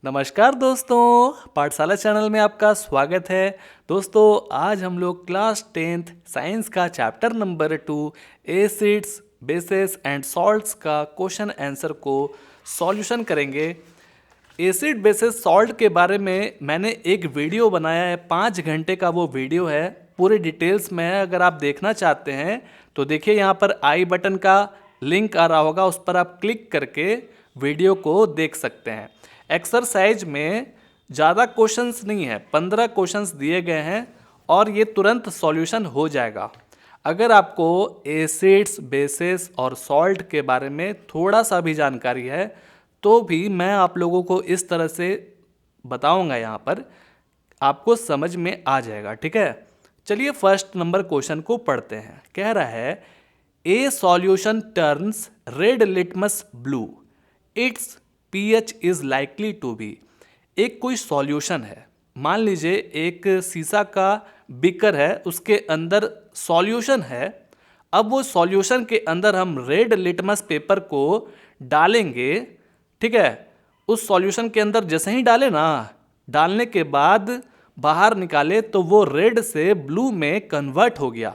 नमस्कार दोस्तों, पाठशाला चैनल में आपका स्वागत है। दोस्तों, आज हम लोग क्लास 10th साइंस का chapter number 2 acids bases and salts का क्वेश्चन आंसर को सॉल्यूशन करेंगे। एसिड बेसिस सॉल्ट के बारे में मैंने एक वीडियो बनाया है, 5 घंटे का वो वीडियो है। पूरे डिटेल्स में है, अगर आप देखना चाहते हैं तो देखिए यहाँ पर आई बटन का लिंक आ रहा होगा, उस पर आप क्लिक करके वीडियो को देख सकते हैं। एक्सरसाइज में ज़्यादा क्वेश्चंस नहीं है, 15 क्वेश्चंस दिए गए हैं और ये तुरंत सॉल्यूशन हो जाएगा। अगर आपको एसिड्स बेसिस और सॉल्ट के बारे में थोड़ा सा भी जानकारी है तो भी मैं आप लोगों को इस तरह से बताऊंगा, यहाँ पर आपको समझ में आ जाएगा। ठीक है, चलिए फर्स्ट नंबर क्वेश्चन को पढ़ते हैं। कह रहा है a solution turns red litmus blue, its pH is likely to be. एक कोई सॉल्यूशन है, मान लीजिए एक शीशा का बीकर है, उसके अंदर सॉल्यूशन है। अब वो सॉल्यूशन के अंदर हम रेड लिटमस पेपर को डालेंगे। ठीक है, उस सॉल्यूशन के अंदर जैसे ही डाले ना, डालने के बाद बाहर निकाले तो वो रेड से ब्लू में कन्वर्ट हो गया।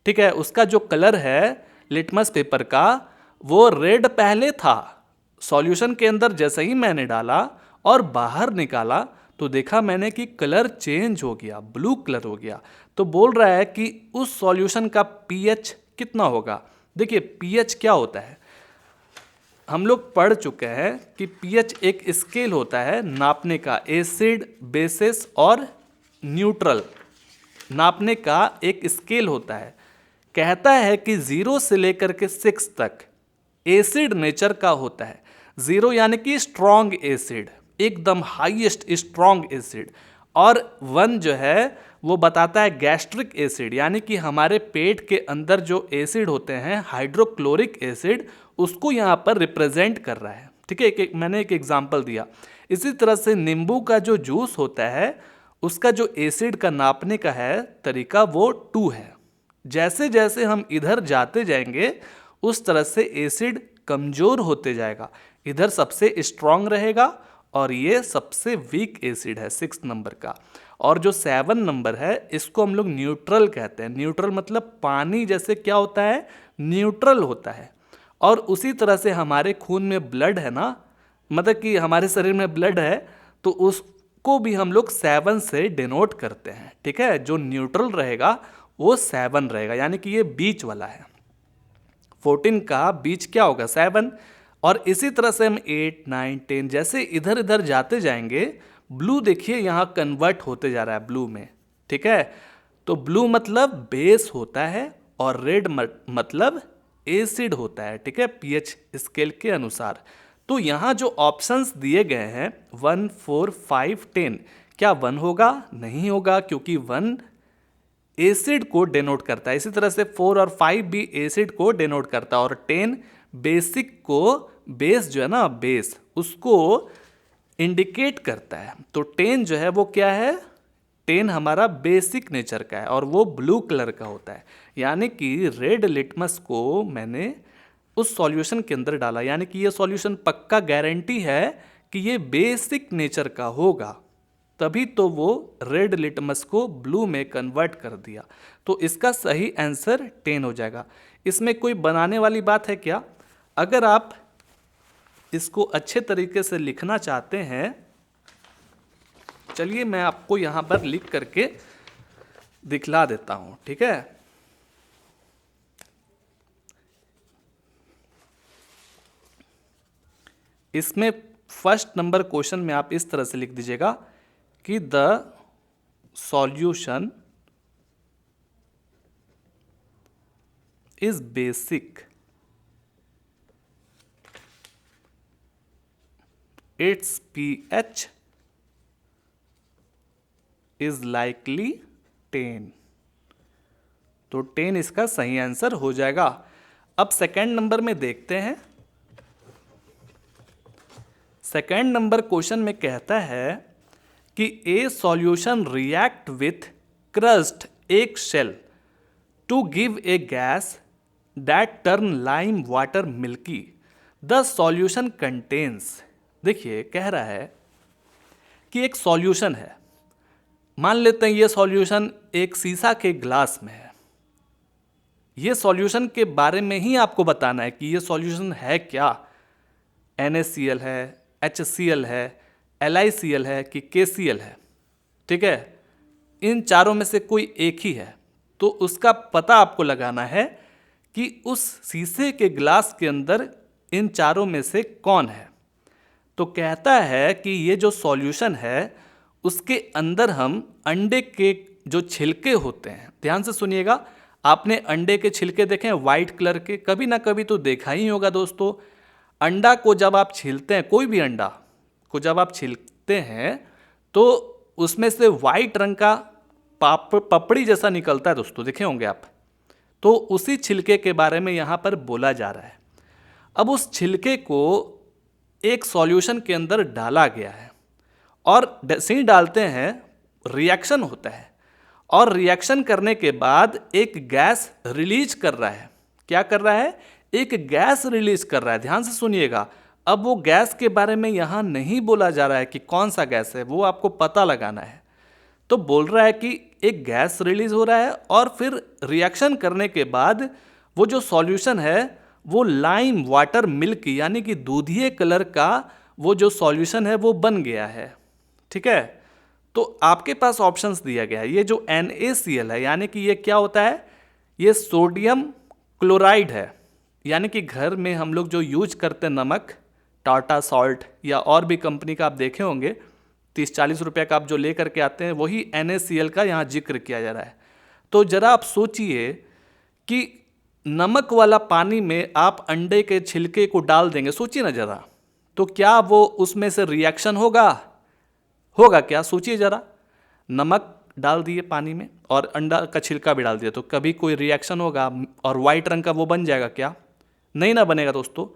ठीक है, उसका जो कलर है लिटमस पेपर का वो रेड पहले था। सॉल्यूशन के अंदर जैसे ही मैंने डाला और बाहर निकाला तो देखा मैंने कि कलर चेंज हो गया, ब्लू कलर हो गया। तो बोल रहा है कि उस सॉल्यूशन का पीएच कितना होगा। देखिए पीएच क्या होता है, हम लोग पढ़ चुके हैं कि पीएच एक स्केल होता है नापने का, एसिड बेसिस और न्यूट्रल नापने का एक स्केल होता है। कहता है कि 0 से लेकर के 6 तक एसिड नेचर का होता है। 0 यानी कि स्ट्रॉन्ग एसिड, एकदम हाईएस्ट स्ट्रॉन्ग एसिड, और 1 जो है वो बताता है गैस्ट्रिक एसिड, यानी कि हमारे पेट के अंदर जो एसिड होते हैं हाइड्रोक्लोरिक एसिड, उसको यहाँ पर रिप्रेजेंट कर रहा है। ठीक है, मैंने एक एग्जांपल दिया। इसी तरह से नींबू का जो जूस होता है उसका जो एसिड का नापने का है तरीका वो 2 है। जैसे जैसे हम इधर जाते जाएंगे उस तरह से एसिड कमजोर होते जाएगा। इधर सबसे स्ट्रांग रहेगा और ये सबसे वीक एसिड है 6 नंबर का। और जो 7 नंबर है इसको हम लोग न्यूट्रल कहते हैं। न्यूट्रल मतलब पानी जैसे क्या होता है, न्यूट्रल होता है। और उसी तरह से हमारे खून में ब्लड है ना, मतलब कि हमारे शरीर में ब्लड है, तो उसको भी हम लोग 7 से डिनोट करते हैं। ठीक है, जो न्यूट्रल रहेगा वो 7 रहेगा, यानी कि ये बीच वाला है। 14 का बीच क्या होगा, 7। और इसी तरह से हम 8, 9, 10 जैसे इधर इधर जाते जाएंगे। ब्लू देखिए यहाँ कन्वर्ट होते जा रहा है ब्लू में। ठीक है, तो ब्लू मतलब बेस होता है और रेड मतलब एसिड होता है। ठीक है, पीएच स्केल के अनुसार। तो यहाँ जो ऑप्शंस दिए गए हैं 1, 4, 5, 10, क्या 1 होगा? नहीं होगा, क्योंकि 1 एसिड को डेनोट करता है। इसी तरह से 4 और 5 भी एसिड को डेनोट करता है, और 10 बेसिक को, बेस जो है ना, बेस उसको इंडिकेट करता है। तो 10 जो है वो क्या है, 10 हमारा बेसिक नेचर का है और वो ब्लू कलर का होता है। यानी कि रेड लिटमस को मैंने उस सॉल्यूशन के अंदर डाला, यानी कि ये सॉल्यूशन पक्का गारंटी है कि ये बेसिक नेचर का होगा, तभी तो वो रेड लिटमस को ब्लू में कन्वर्ट कर दिया। तो इसका सही आंसर 10 हो जाएगा। इसमें कोई बनाने वाली बात है क्या? अगर आप इसको अच्छे तरीके से लिखना चाहते हैं, चलिए मैं आपको यहां पर लिख करके दिखला देता हूं। ठीक है, इसमें फर्स्ट नंबर क्वेश्चन में आप इस तरह से लिख दीजिएगा कि the solution is basic, it's pH is likely 10। तो 10 इसका सही आंसर हो जाएगा। अब सेकेंड नंबर में देखते हैं। सेकेंड नंबर क्वेश्चन में कहता है कि a solution react with crushed egg shell to give a gas that turn lime water milky, the solution contains. देखिए कह रहा है कि एक सॉल्यूशन है, मान लेते हैं ये सॉल्यूशन एक शीशा के ग्लास में है। ये सॉल्यूशन के बारे में ही आपको बताना है कि ये सॉल्यूशन है क्या, NaCl है, HCl है, LiCl है कि KCl है, ठीक है। इन चारों में से कोई एक ही है, तो उसका पता आपको लगाना है कि उस शीशे के ग्लास के अंदर इन चारों में से कौन है। तो कहता है कि ये जो सॉल्यूशन है उसके अंदर हम अंडे के जो छिलके होते हैं, ध्यान से सुनिएगा, आपने अंडे के छिलके देखे हैं वाइट कलर के, कभी ना कभी तो देखा ही होगा दोस्तों। अंडा को जब आप छीलते हैं, कोई भी अंडा को जब आप छीलते हैं तो उसमें से वाइट रंग का पपड़ी जैसा निकलता है दोस्तों, देखे होंगे आप। तो उसी छिलके के बारे में यहाँ पर बोला जा रहा है। अब उस छिलके को एक सॉल्यूशन के अंदर डाला गया है और जैसे ही डालते हैं रिएक्शन होता है, और रिएक्शन करने के बाद एक गैस रिलीज कर रहा है। क्या कर रहा है? एक गैस रिलीज कर रहा है, ध्यान से सुनिएगा। अब वो गैस के बारे में यहाँ नहीं बोला जा रहा है कि कौन सा गैस है, वो आपको पता लगाना है। तो बोल रहा है कि एक गैस रिलीज हो रहा है और फिर रिएक्शन करने के बाद वो जो सॉल्यूशन है वो लाइम वाटर मिल्क यानी कि दूधिये कलर का वो जो सॉल्यूशन है वो बन गया है, ठीक है। तो आपके पास ऑप्शंस दिया गया है। ये जो NaCl है यानी कि ये क्या होता है? ये सोडियम क्लोराइड है, यानी कि घर में हम लोग जो यूज करते हैं नमक, टाटा सॉल्ट या और भी कंपनी का आप देखे होंगे, 30-40 रुपये का आप जो ले करके आते हैं, वही NaCl का यहाँ जिक्र किया जा रहा है। तो जरा आप सोचिए कि नमक वाला पानी में आप अंडे के छिलके को डाल देंगे, सोचिए ना जरा, तो क्या वो उसमें से रिएक्शन होगा क्या? सोचिए जरा, नमक डाल दिए पानी में और अंडा का छिलका भी डाल दिया, तो कभी कोई रिएक्शन होगा और वाइट रंग का वो बन जाएगा क्या? नहीं ना बनेगा दोस्तों।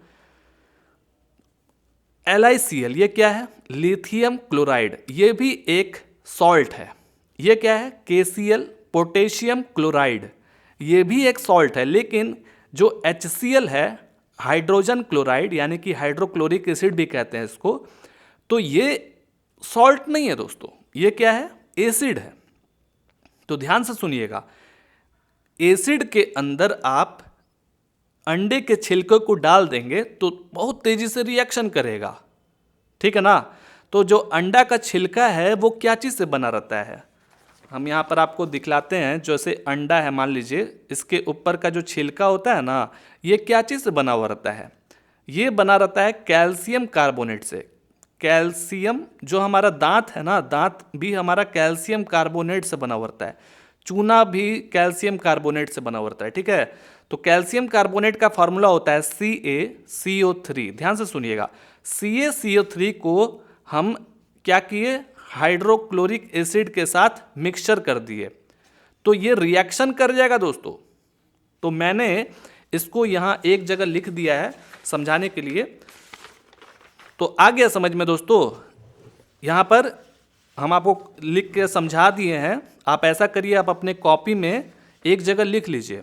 LiCl ये क्या है? लिथियम क्लोराइड, ये भी एक सॉल्ट है। ये क्या है? KCl पोटेशियम क्लोराइड, ये भी एक सॉल्ट है। लेकिन जो HCl है हाइड्रोजन क्लोराइड यानी कि हाइड्रोक्लोरिक एसिड भी कहते हैं इसको, तो ये सॉल्ट नहीं है दोस्तों, ये क्या है? एसिड है। तो ध्यान से सुनिएगा, एसिड के अंदर आप अंडे के छिलके को डाल देंगे तो बहुत तेजी से रिएक्शन करेगा, ठीक है ना। तो जो अंडा का छिलका है वो क्या चीज़ से बना रहता है? हम यहाँ पर आपको दिखलाते हैं। जैसे अंडा है, मान लीजिए, इसके ऊपर का जो छिलका होता है ना, ये क्या चीज़ से बना हुआ रहता है? ये बना रहता है कैल्शियम कार्बोनेट से। कैल्शियम, जो हमारा दांत है ना, दांत भी हमारा कैल्शियम कार्बोनेट से बना हुआ रहता है। चूना भी कैल्शियम कार्बोनेट से बना हुआ रहता है, ठीक है। तो कैल्शियम कार्बोनेट का फॉर्मूला होता है CaCO3। ध्यान से सुनिएगा, CaCO3 को हम क्या किए? हाइड्रोक्लोरिक एसिड के साथ मिक्सचर कर दिए, तो ये रिएक्शन कर जाएगा दोस्तों। तो मैंने इसको यहाँ एक जगह लिख दिया है समझाने के लिए, तो आ गया समझ में दोस्तों। यहाँ पर हम आपको लिख के समझा दिए हैं। आप ऐसा करिए, आप अपने कॉपी में एक जगह लिख लीजिए,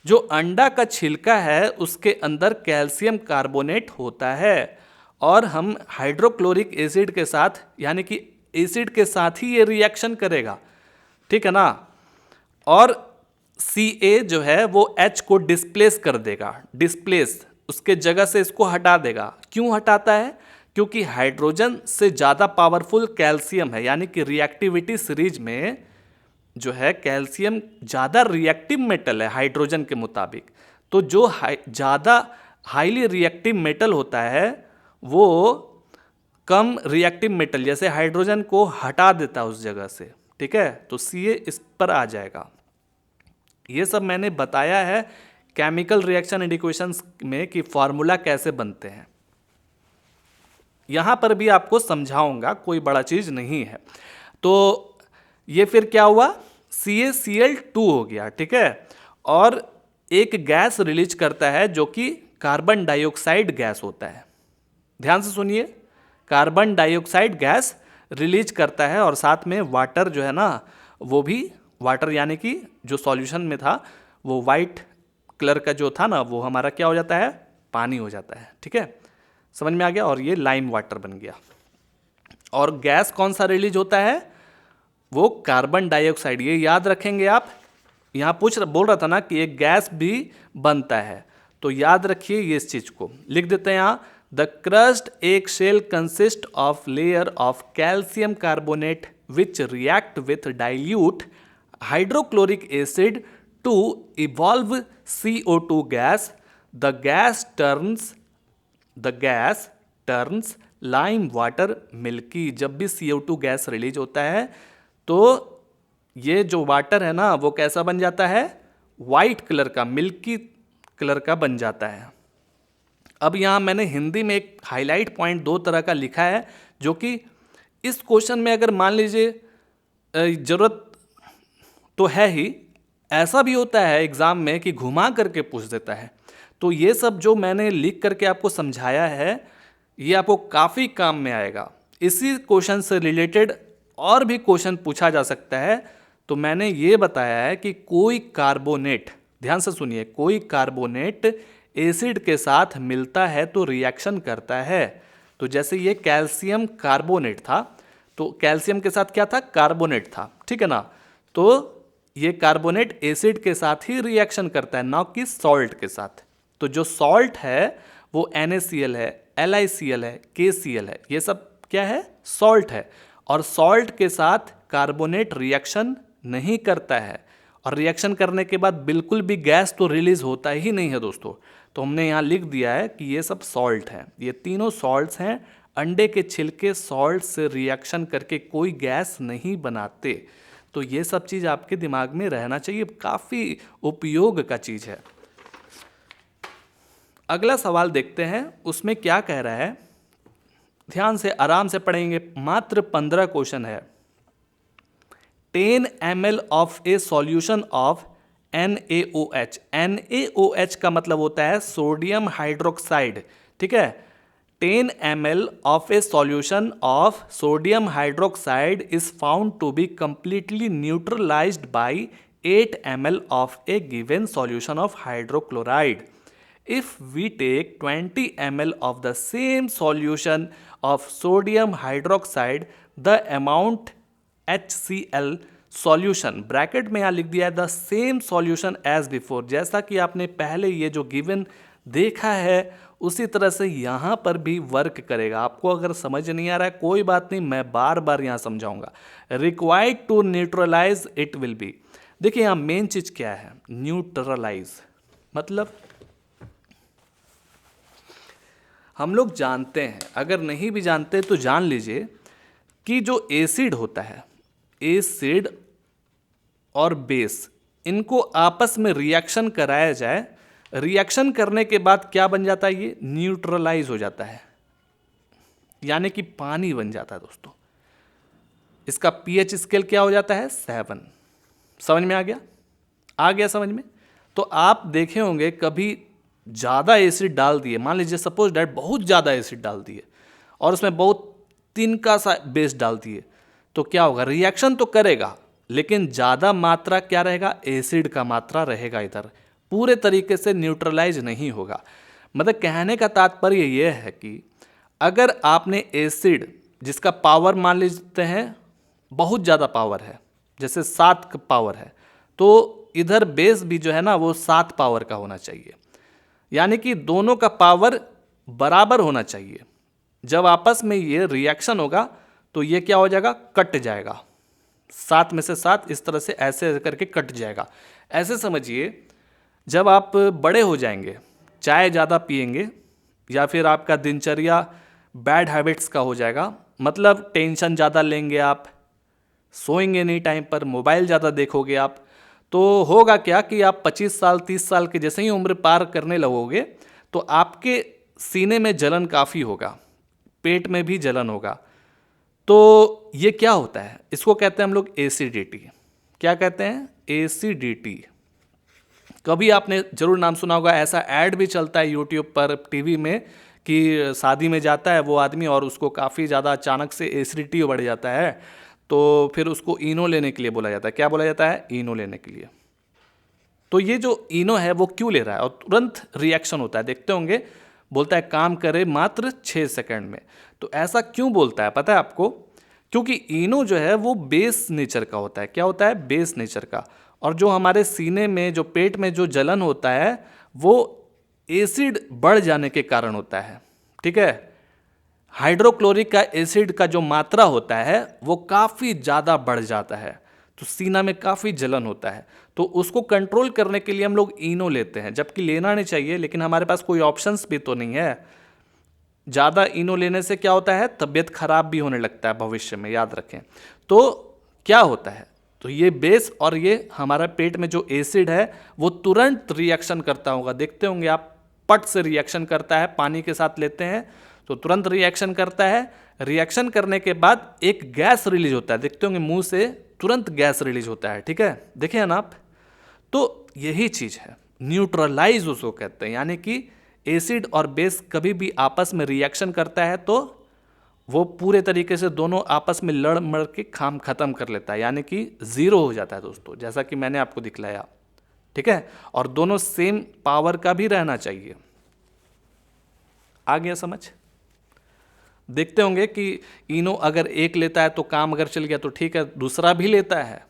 जो अंडा का छिलका है उसके अंदर कैल्शियम कार्बोनेट होता है और हम हाइड्रोक्लोरिक एसिड के साथ यानी कि एसिड के साथ ही ये रिएक्शन करेगा, ठीक है ना। और Ca जो है वो H को डिस्प्लेस कर देगा, डिस्प्लेस उसके जगह से इसको हटा देगा। क्यों हटाता है? क्योंकि हाइड्रोजन से ज़्यादा पावरफुल कैल्शियम है, यानी कि रिएक्टिविटी सीरीज में जो है कैल्शियम ज़्यादा रिएक्टिव मेटल है हाइड्रोजन के मुताबिक। तो जो ज़्यादा हाईली रिएक्टिव मेटल होता है वो कम रिएक्टिव मेटल जैसे हाइड्रोजन को हटा देता है उस जगह से, ठीक है। तो Ca इस पर आ जाएगा। ये सब मैंने बताया है केमिकल रिएक्शन एंड इक्वेशंस में कि फॉर्मूला कैसे बनते हैं। यहाँ पर भी आपको समझाऊंगा, कोई बड़ा चीज़ नहीं है। तो ये फिर क्या हुआ? CaCl2 हो गया, ठीक है। और एक गैस रिलीज करता है जो कि कार्बन डाइऑक्साइड गैस होता है। ध्यान से सुनिए, कार्बन डाइऑक्साइड गैस रिलीज करता है और साथ में वाटर जो है ना, वो भी वाटर यानी कि जो सॉल्यूशन में था वो वाइट कलर का जो था ना, वो हमारा क्या हो जाता है? पानी हो जाता है, ठीक है। समझ में आ गया। और ये लाइम वाटर बन गया। और गैस कौन सा रिलीज होता है? वो कार्बन डाइऑक्साइड। ये याद रखेंगे आप। यहाँ बोल रहा था ना कि एक गैस भी बनता है, तो याद रखिए ये इस चीज को। लिख देते हैं यहाँ, the crushed egg shell consist of layer of calcium carbonate which react with dilute hydrochloric acid to evolve CO2 gas. The gas turns lime water milky. जब भी CO2 गैस रिलीज होता है तो ये जो वाटर है ना वो कैसा बन जाता है? वाइट कलर का, मिल्की कलर का बन जाता है। अब यहाँ मैंने हिंदी में एक हाईलाइट पॉइंट 2 तरह का लिखा है, जो कि इस क्वेश्चन में अगर मान लीजिए जरूरत तो है ही, ऐसा भी होता है एग्जाम में कि घुमा करके पूछ देता है। तो ये सब जो मैंने लिख करके आपको समझाया है ये आपको काफ़ी काम में आएगा। इसी क्वेश्चन से रिलेटेड और भी क्वेश्चन पूछा जा सकता है। तो मैंने ये बताया है कि कोई कार्बोनेट, ध्यान से सुनिए, कोई कार्बोनेट एसिड के साथ मिलता है तो रिएक्शन करता है। तो जैसे ये कैल्शियम कार्बोनेट था, तो कैल्शियम के साथ क्या था? कार्बोनेट था, ठीक है ना। तो ये कार्बोनेट एसिड के साथ ही रिएक्शन करता है, ना कि सॉल्ट के साथ। तो जो सॉल्ट है वो NaCl है, LiCl है, KCl है, ये सब क्या है? सॉल्ट है। और सॉल्ट के साथ कार्बोनेट रिएक्शन नहीं करता है, और रिएक्शन करने के बाद बिल्कुल भी गैस तो रिलीज होता ही नहीं है दोस्तों। तो हमने यहाँ लिख दिया है कि ये सब सॉल्ट है, ये तीनों सॉल्ट्स हैं। अंडे के छिलके सॉल्ट से रिएक्शन करके कोई गैस नहीं बनाते। तो ये सब चीज़ आपके दिमाग में रहना चाहिए, काफ़ी उपयोग का चीज़ है। अगला सवाल देखते हैं, उसमें क्या कह रहा है। ध्यान से आराम से पढ़ेंगे, मात्र 15 क्वेश्चन है। 10 ml of a solution of NaOH। NaOH का मतलब होता है सोडियम हाइड्रोक्साइड, ठीक है। 10 ml of a solution of sodium hydroxide is found to be completely neutralised by 8 ml of a given solution of hydrochloride. If we take 20 ml of the same solution of sodium hydroxide, the amount HCl solution, bracket में यहाँ लिख दिया है the same solution as before। जैसा कि आपने पहले ये जो गिवन देखा है उसी तरह से यहाँ पर भी वर्क करेगा। आपको अगर समझ नहीं आ रहा है कोई बात नहीं, मैं बार बार यहाँ समझाऊंगा। Required to neutralise it will be. देखिए यहाँ मेन चीज क्या है, न्यूट्रलाइज मतलब हम लोग जानते हैं, अगर नहीं भी जानते तो जान लीजिए कि जो एसिड होता है, एसिड और बेस, इनको आपस में रिएक्शन कराया जाए, रिएक्शन करने के बाद क्या बन जाता है? ये न्यूट्रलाइज हो जाता है, यानी कि पानी बन जाता है दोस्तों। इसका pH स्केल क्या हो जाता है? 7। समझ में आ गया? आ गया समझ में? तो आप देखे होंगे कभी ज़्यादा एसिड डाल दिए, मान लीजिए सपोज डैट बहुत ज़्यादा एसिड डाल दिए और उसमें बहुत तिनका सा बेस डाल दिए, तो क्या होगा? रिएक्शन तो करेगा लेकिन ज़्यादा मात्रा क्या रहेगा? एसिड का मात्रा रहेगा, इधर पूरे तरीके से न्यूट्रलाइज नहीं होगा। मतलब कहने का तात्पर्य यह है कि अगर आपने एसिड जिसका पावर मान लेते हैं बहुत ज़्यादा पावर है, जैसे 7 पावर है, तो इधर बेस भी जो है ना वो 7 पावर का होना चाहिए, यानी कि दोनों का पावर बराबर होना चाहिए। जब आपस में ये रिएक्शन होगा तो ये क्या हो जाएगा? कट जाएगा, 7 में से 7 इस तरह से ऐसे करके कट जाएगा। ऐसे समझिए जब आप बड़े हो जाएंगे, चाय ज़्यादा पिएंगे या फिर आपका दिनचर्या बैड हैबिट्स का हो जाएगा, मतलब टेंशन ज़्यादा लेंगे आप, सोएंगे नहीं टाइम पर, मोबाइल ज़्यादा देखोगे आप, तो होगा क्या कि आप 25 साल 30 साल के जैसे ही उम्र पार करने लगोगे तो आपके सीने में जलन काफ़ी होगा, पेट में भी जलन होगा। तो ये क्या होता है? इसको कहते हैं हम लोग एसिडिटी। क्या कहते हैं? एसिडिटी। कभी आपने जरूर नाम सुना होगा, ऐसा ऐड भी चलता है यूट्यूब पर, टीवी में, कि शादी में जाता है वो आदमी और उसको काफ़ी ज़्यादा अचानक से एसिडिटी बढ़ जाता है, तो फिर उसको इनो लेने के लिए बोला जाता है। क्या बोला जाता है? इनो लेने के लिए। तो ये जो इनो है वो क्यों ले रहा है? और तुरंत रिएक्शन होता है, देखते होंगे बोलता है काम करे मात्र 6 सेकंड में। तो ऐसा क्यों बोलता है पता है आपको? क्योंकि इनो जो है वो बेस नेचर का होता है। क्या होता है? बेस नेचर का। और जो हमारे सीने में, जो पेट में जो जलन होता है वो एसिड बढ़ जाने के कारण होता है। ठीक है, हाइड्रोक्लोरिक का एसिड का जो मात्रा होता है वो काफ़ी ज़्यादा बढ़ जाता है, तो सीना में काफ़ी जलन होता है। तो उसको कंट्रोल करने के लिए हम लोग इनो लेते हैं, जबकि लेना नहीं चाहिए, लेकिन हमारे पास कोई ऑप्शंस भी तो नहीं है। ज़्यादा इनो लेने से क्या होता है? तबीयत खराब भी होने लगता है भविष्य में, याद रखें। तो क्या होता है? तो ये बेस और ये हमारा पेट में जो एसिड है वो तुरंत रिएक्शन करता होगा, देखते होंगे आप, पट से रिएक्शन करता है। पानी के साथ लेते हैं तो तुरंत रिएक्शन करता है। रिएक्शन करने के बाद एक गैस रिलीज होता है, देखते होंगे मुंह से तुरंत गैस रिलीज होता है। ठीक है, देखें ना आप। तो यही चीज है, न्यूट्रलाइज उसको कहते हैं। यानी कि एसिड और बेस कभी भी आपस में रिएक्शन करता है तो वो पूरे तरीके से दोनों आपस में लड़ मड़ के काम खत्म कर लेता है, यानी कि जीरो हो जाता है दोस्तों, जैसा कि मैंने आपको दिखलाया। ठीक है, और दोनों सेम पावर का भी रहना चाहिए। आ गया समझ? देखते होंगे कि इनो अगर एक लेता है तो काम अगर चल गया तो ठीक है, दूसरा भी लेता है।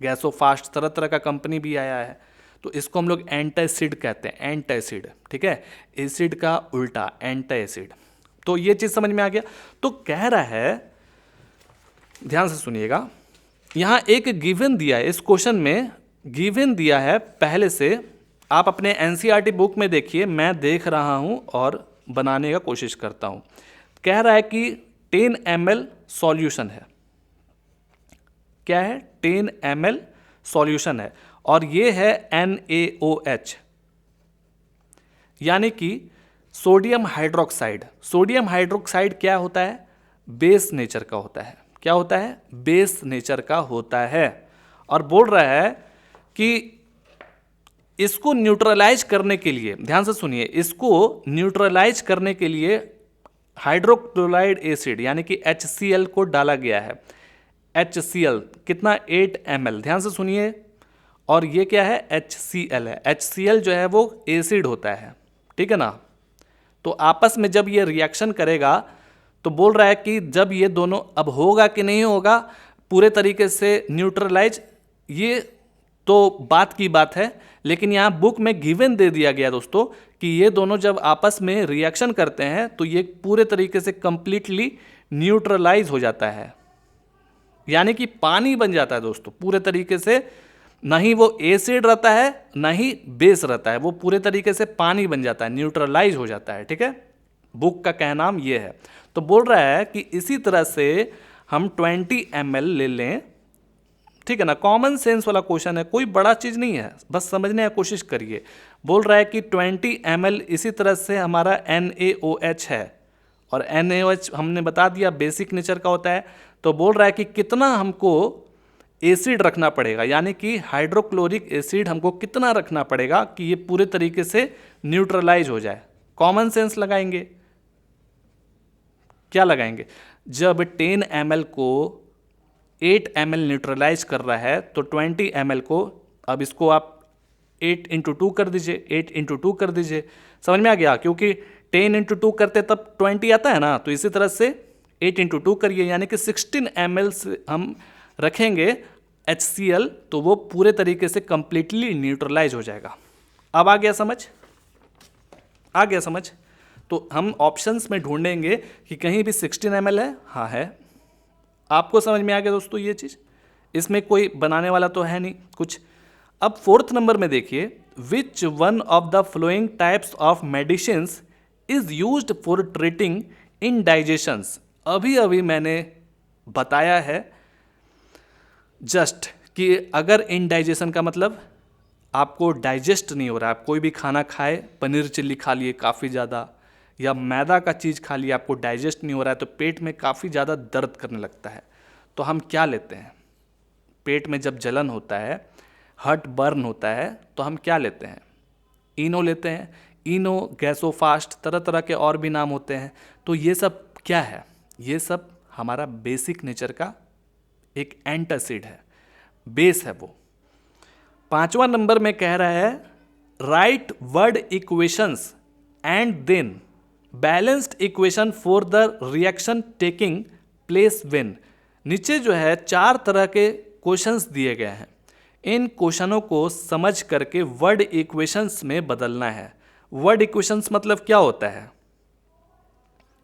गैसोफास्ट तरह तरह का कंपनी भी आया है, तो इसको हम लोग एंटासिड कहते हैं। एंटासिड, ठीक है, एसिड का उल्टा एंटासिड। तो ये चीज समझ में आ गया। तो कह रहा है, ध्यान से सुनिएगा, यहां एक गिवन दिया है, इस क्वेश्चन में गिवन दिया है पहले से। आप अपने एनसीईआरटी बुक में देखिए, मैं देख रहा हूं और बनाने का कोशिश करता हूं। कह रहा है कि 10 ml सॉल्यूशन है। क्या है? 10 ml सॉल्यूशन है और ये है NaOH, यानी कि सोडियम हाइड्रोक्साइड। सोडियम हाइड्रोक्साइड क्या होता है? बेस नेचर का होता है। क्या होता है? बेस नेचर का होता है। और बोल रहा है कि इसको न्यूट्रलाइज करने के लिए, ध्यान से सुनिए, इसको न्यूट्रलाइज करने के लिए हाइड्रोक्लोराइड एसिड यानी कि HCl को डाला गया है। HCl कितना? 8 ml। ध्यान से सुनिए, और ये क्या है? HCl है। HCl जो है वो एसिड होता है, ठीक है ना। तो आपस में जब ये रिएक्शन करेगा तो बोल रहा है कि जब ये दोनों, अब होगा कि नहीं होगा पूरे तरीके से न्यूट्रलाइज, ये तो बात की बात है, लेकिन यहाँ बुक में गिवन दे दिया गया दोस्तों कि ये दोनों जब आपस में रिएक्शन करते हैं तो ये पूरे तरीके से कंप्लीटली न्यूट्रलाइज हो जाता है, यानी कि पानी बन जाता है दोस्तों पूरे तरीके से। ना ही वो एसिड रहता है ना ही बेस रहता है, वो पूरे तरीके से पानी बन जाता है, न्यूट्रलाइज हो जाता है। ठीक है, बुक का कहनाम ये है। तो बोल रहा है कि इसी तरह से हम 20 ml ले लें, ठीक है ना। कॉमन सेंस वाला क्वेश्चन है, कोई बड़ा चीज नहीं है, बस समझने की कोशिश करिए। बोल रहा है कि 20 ml इसी तरह से हमारा NaOH है, और NaOH हमने बता दिया बेसिक नेचर का होता है। तो बोल रहा है कि कितना हमको एसिड रखना पड़ेगा, यानी कि हाइड्रोक्लोरिक एसिड हमको कितना रखना पड़ेगा कि ये पूरे तरीके से न्यूट्रलाइज हो जाए। कॉमन सेंस लगाएंगे, क्या लगाएंगे? जब 10 ml को 8 ml न्यूट्रलाइज कर रहा है तो 20 ml को, अब इसको आप 8 × 2 कर दीजिए, 8 × 2 कर दीजिए। समझ में आ गया? क्योंकि 10 × 2 करते तब 20 आता है ना, तो इसी तरह से 8 × 2 करिए, यानी कि 16 ml से हम रखेंगे HCl, तो वो पूरे तरीके से कंप्लीटली न्यूट्रलाइज हो जाएगा। अब आ गया समझ? आ गया समझ? तो हम ऑप्शंस में ढूंढेंगे कि कहीं भी 16 ml है, हाँ है। आपको समझ में आ गया दोस्तों ये चीज? इसमें कोई बनाने वाला तो है नहीं कुछ। अब 4th नंबर में देखिए, which one of the following types of medicines is used for treating indigestions. अभी अभी मैंने बताया है जस्ट कि अगर इनडाइजेशन का मतलब आपको डाइजेस्ट नहीं हो रहा है, आप कोई भी खाना खाए, पनीर चिल्ली खा लिए काफ़ी ज़्यादा, या मैदा का चीज़ खा लिया, आपको डाइजेस्ट नहीं हो रहा है, तो पेट में काफ़ी ज़्यादा दर्द करने लगता है, तो हम क्या लेते हैं? पेट में जब जलन होता है, हर्ट बर्न होता है, तो हम क्या लेते हैं? इनो लेते हैं। इनो, गैसोफास्ट, तरह तरह के और भी नाम होते हैं। तो ये सब क्या है? ये सब हमारा बेसिक नेचर का एक एंटासिड है, बेस है वो। 5वां नंबर में कह रहा है, write word equations and then balanced equation for the reaction taking place when. नीचे जो है 4 तरह के क्वेश्चंस दिए गए हैं, इन क्वेश्चनों को समझ करके वर्ड इक्वेशंस में बदलना है। वर्ड इक्वेशंस मतलब क्या होता है?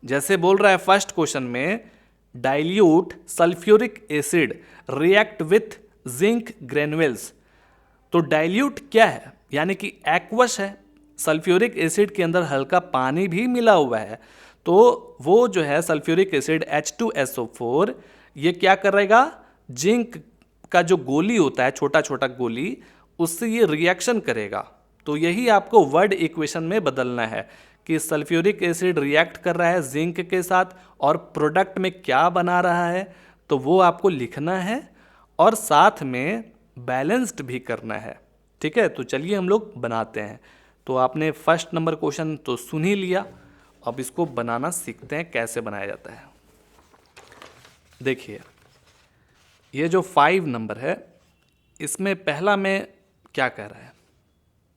जैसे बोल रहा है फर्स्ट क्वेश्चन में, dilute sulphuric acid react with zinc granules. तो डाइल्यूट क्या है? यानी कि एक्वस है, सल्फ्यूरिक एसिड के अंदर हल्का पानी भी मिला हुआ है। तो वो जो है सल्फ्यूरिक एसिड H2SO4 ये क्या करेगा, जिंक का जो गोली होता है, छोटा छोटा गोली, उससे ये रिएक्शन करेगा। तो यही आपको वर्ड इक्वेशन में बदलना है कि सल्फ्यूरिक एसिड रिएक्ट कर रहा है जिंक के साथ और प्रोडक्ट में क्या बना रहा है, तो वो आपको लिखना है और साथ में बैलेंस्ड भी करना है। ठीक है, तो चलिए हम लोग बनाते हैं। तो आपने फर्स्ट नंबर क्वेश्चन तो सुन ही लिया, अब इसको बनाना सीखते हैं कैसे बनाया जाता है। देखिए ये जो 5 नंबर है, इसमें पहला में क्या कह रहा है,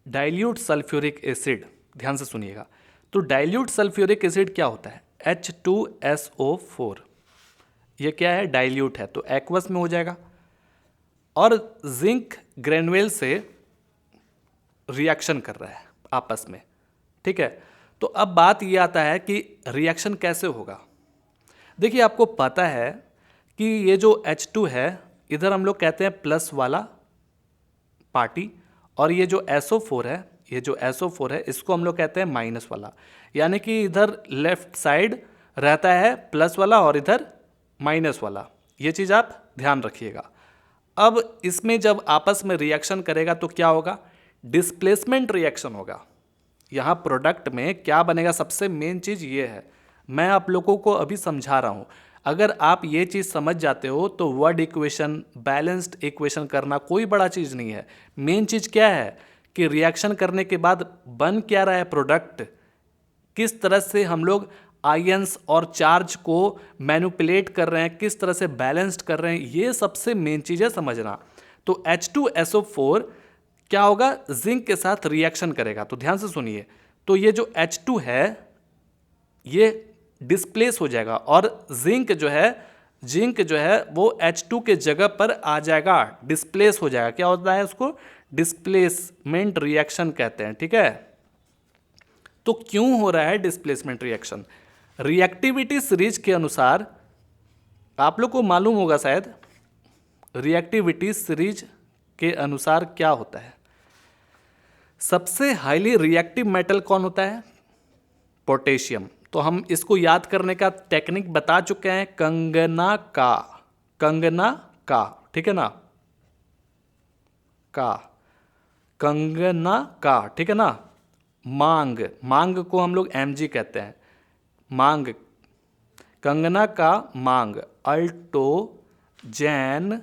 डाइल्यूट सल्फ्यूरिक एसिड। ध्यान से सुनिएगा। तो डाइल्यूट सल्फ्यूरिक एसिड क्या होता है? H2SO4। ये क्या है? डाइल्यूट है, तो एक्वस में हो जाएगा और जिंक ग्रेनुअल से रिएक्शन कर रहा है आपस में। ठीक है, तो अब बात ये आता है कि रिएक्शन कैसे होगा। देखिए आपको पता है कि ये जो H2 है, इधर हम लोग कहते हैं प्लस वाला पार्टी, और ये जो SO4 है, ये जो SO4 है, इसको हम लोग कहते हैं माइनस वाला। यानी कि इधर लेफ्ट साइड रहता है प्लस वाला और इधर माइनस वाला। ये चीज़ आप ध्यान रखिएगा। अब इसमें जब आपस में रिएक्शन करेगा तो क्या होगा? डिस्प्लेसमेंट रिएक्शन होगा। यहाँ प्रोडक्ट में क्या बनेगा? सबसे मेन चीज़ ये है, मैं आप लोगों को अभी समझा रहा हूँ। अगर आप ये चीज़ समझ जाते हो तो वर्ड इक्वेशन, बैलेंस्ड इक्वेशन करना कोई बड़ा चीज़ नहीं है। मेन चीज़ क्या है कि रिएक्शन करने के बाद बन क्या रहा है प्रोडक्ट, किस तरह से हम लोग आयंस और चार्ज को मैनिपुलेट कर रहे हैं, किस तरह से बैलेंस्ड कर रहे हैं, ये सबसे मेन चीज़ है समझना। तो H2SO4 क्या होगा? जिंक के साथ रिएक्शन करेगा। तो ध्यान से सुनिए, तो ये जो H2 है ये डिस्प्लेस हो जाएगा और जिंक जो है वो H2 के जगह पर आ जाएगा, डिस्प्लेस हो जाएगा। क्या होता है? उसको डिस्प्लेसमेंट रिएक्शन कहते हैं। ठीक है, तो क्यों हो रहा है डिस्प्लेसमेंट रिएक्शन? रिएक्टिविटी सीरीज के अनुसार, आप लोग को मालूम होगा शायद, रिएक्टिविटी सीरीज के अनुसार क्या होता है? सबसे हाईली रिएक्टिव मेटल कौन होता है? पोटेशियम। तो हम इसको याद करने का टेक्निक बता चुके हैं, कंगना का, ठीक है ना, कंगना का, ठीक है ना। मांग को हम लोग Mg कहते हैं, मांग, कंगना का मांग, अल्टो, जैन,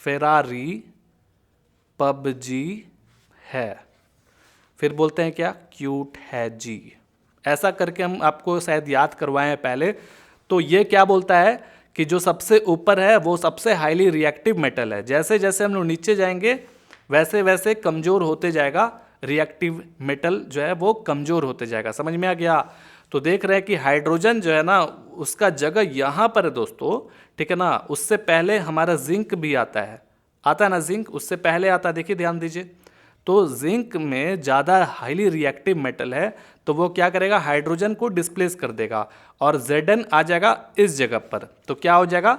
फेरारी, पबजी है। फिर बोलते हैं क्या? क्यूट है जी। ऐसा करके हम आपको शायद याद करवाए हैं पहले। तो ये क्या बोलता है कि जो सबसे ऊपर है वो सबसे हाईली रिएक्टिव मेटल है। जैसे जैसे हम लोग नीचे जाएंगे वैसे वैसे कमज़ोर होते जाएगा, रिएक्टिव मेटल जो है वो कमज़ोर होते जाएगा। समझ में आ गया? तो देख रहे हैं कि हाइड्रोजन जो है ना, उसका जगह यहाँ पर है दोस्तों, ठीक है ना। उससे पहले हमारा जिंक भी आता है ना, जिंक उससे पहले आता है। देखिए ध्यान दीजिए, तो जिंक में ज़्यादा हाईली रिएक्टिव मेटल है, तो वो क्या करेगा? हाइड्रोजन को डिस्प्लेस कर देगा और Zn आ जाएगा इस जगह पर। तो क्या हो जाएगा?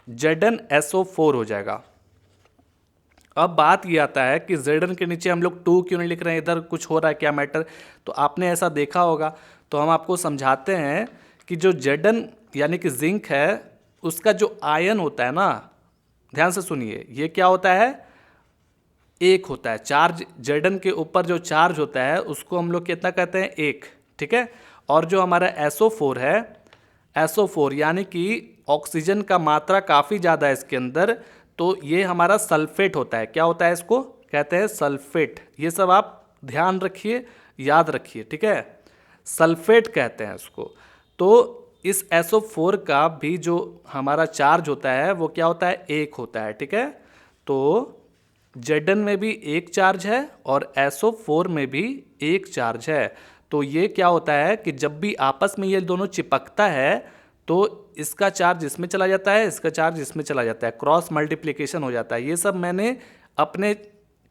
ZnSO4 हो जाएगा। अब बात ये आता है कि Zn के नीचे हम लोग 2 क्यों नहीं लिख रहे हैं? इधर कुछ हो रहा है क्या मैटर? तो आपने ऐसा देखा होगा, तो हम आपको समझाते हैं कि जो Zn यानी कि जिंक है, उसका जो आयन होता है ना, ध्यान से सुनिए, ये क्या होता है? 1 होता है। चार्ज Zn के ऊपर जो चार्ज होता है उसको हम लोग कितना कहते हैं? 1, ठीक है। और जो हमारा SO4 है, SO4 यानी कि ऑक्सीजन का मात्रा काफ़ी ज़्यादा है इसके अंदर, तो ये हमारा सल्फेट होता है। क्या होता है? इसको कहते हैं सल्फेट। ये सब आप ध्यान रखिए, याद रखिए, ठीक है। सल्फेट कहते हैं इसको। तो इस SO4 का भी जो हमारा चार्ज होता है वो क्या होता है? 1 होता है, ठीक है। तो Zn में भी 1 चार्ज है और SO4 में भी 1 चार्ज है। तो ये क्या होता है कि जब भी आपस में ये दोनों चिपकता है तो इसका चार्ज इसमें चला जाता है, इसका चार्ज इसमें चला जाता है, क्रॉस मल्टीप्लिकेशन हो जाता है। ये सब मैंने अपने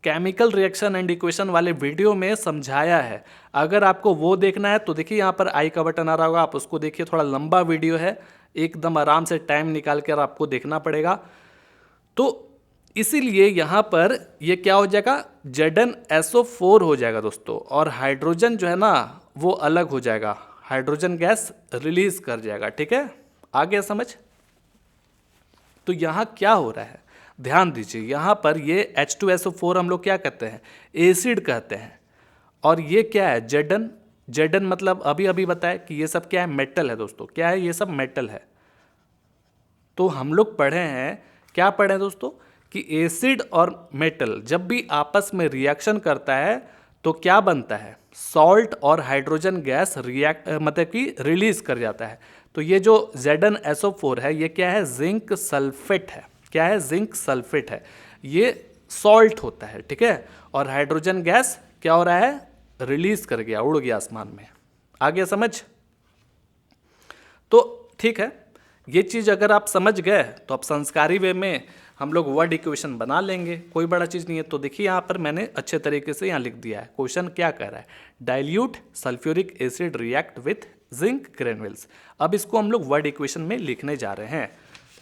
केमिकल रिएक्शन एंड इक्वेशन वाले वीडियो में समझाया है। अगर आपको वो देखना है तो देखिए यहाँ पर आई का बटन आ रहा होगा, आप उसको देखिए, थोड़ा लंबा वीडियो है, एकदम आराम से टाइम निकाल कर आपको देखना पड़ेगा। तो इसीलिए यहाँ पर ये क्या हो जाएगा, ZnSO4 हो जाएगा दोस्तों, और हाइड्रोजन जो है ना वो अलग हो जाएगा, हाइड्रोजन गैस रिलीज कर जाएगा। ठीक है, आ गया समझ? तो यहाँ क्या हो रहा है, ध्यान दीजिए, यहाँ पर ये H2SO4 हम लोग क्या कहते हैं, एसिड कहते हैं, और ये क्या है, Zn मतलब अभी अभी बताया कि ये सब क्या है, मेटल है दोस्तों। क्या है, ये सब मेटल है। तो हम लोग पढ़े हैं, क्या पढ़े हैं दोस्तों, कि एसिड और मेटल जब भी आपस में रिएक्शन करता है तो क्या बनता है, सॉल्ट और हाइड्रोजन गैस मतलब कि रिलीज कर जाता है। तो ये जो ZnSO4 है ये क्या है, जिंक सल्फेट है। क्या है, जिंक सल्फेट है, ये सॉल्ट होता है। ठीक है, और हाइड्रोजन गैस क्या हो रहा है, रिलीज कर गया, उड़ गया आसमान में। आ गया समझ? तो ठीक है, ये चीज़ अगर आप समझ गए तो आप संस्कारी वे में हम लोग वर्ड इक्वेशन बना लेंगे, कोई बड़ा चीज़ नहीं है। तो देखिए यहाँ पर मैंने अच्छे तरीके से यहाँ लिख दिया है। क्वेश्चन क्या कह रहा है, dilute sulphuric acid react with zinc granules. अब इसको हम लोग वर्ड इक्वेशन में लिखने जा रहे हैं।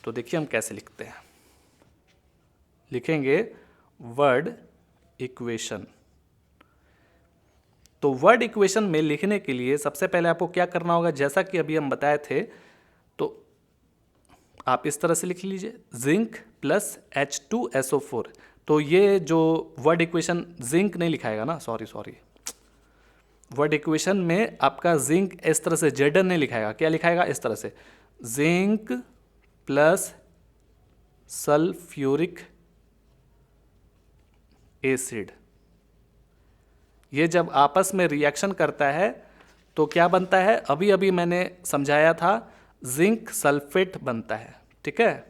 तो देखिए हम कैसे लिखते हैं, लिखेंगे वर्ड इक्वेशन। तो वर्ड इक्वेशन में लिखने के लिए सबसे पहले आपको क्या करना होगा, जैसा कि अभी हम बताए थे, तो आप इस तरह से लिख लीजिए, जिंक प्लस H2SO4। तो ये जो वर्ड इक्वेशन, जिंक नहीं लिखाएगा ना, सॉरी, वर्ड इक्वेशन में आपका जिंक इस तरह से Zn नहीं लिखाएगा, क्या लिखाएगा, इस तरह से, जिंक प्लस सल्फ्यूरिक एसिड। ये जब आपस में रिएक्शन करता है तो क्या बनता है, अभी अभी मैंने समझाया था, जिंक सल्फेट बनता है। ठीक है,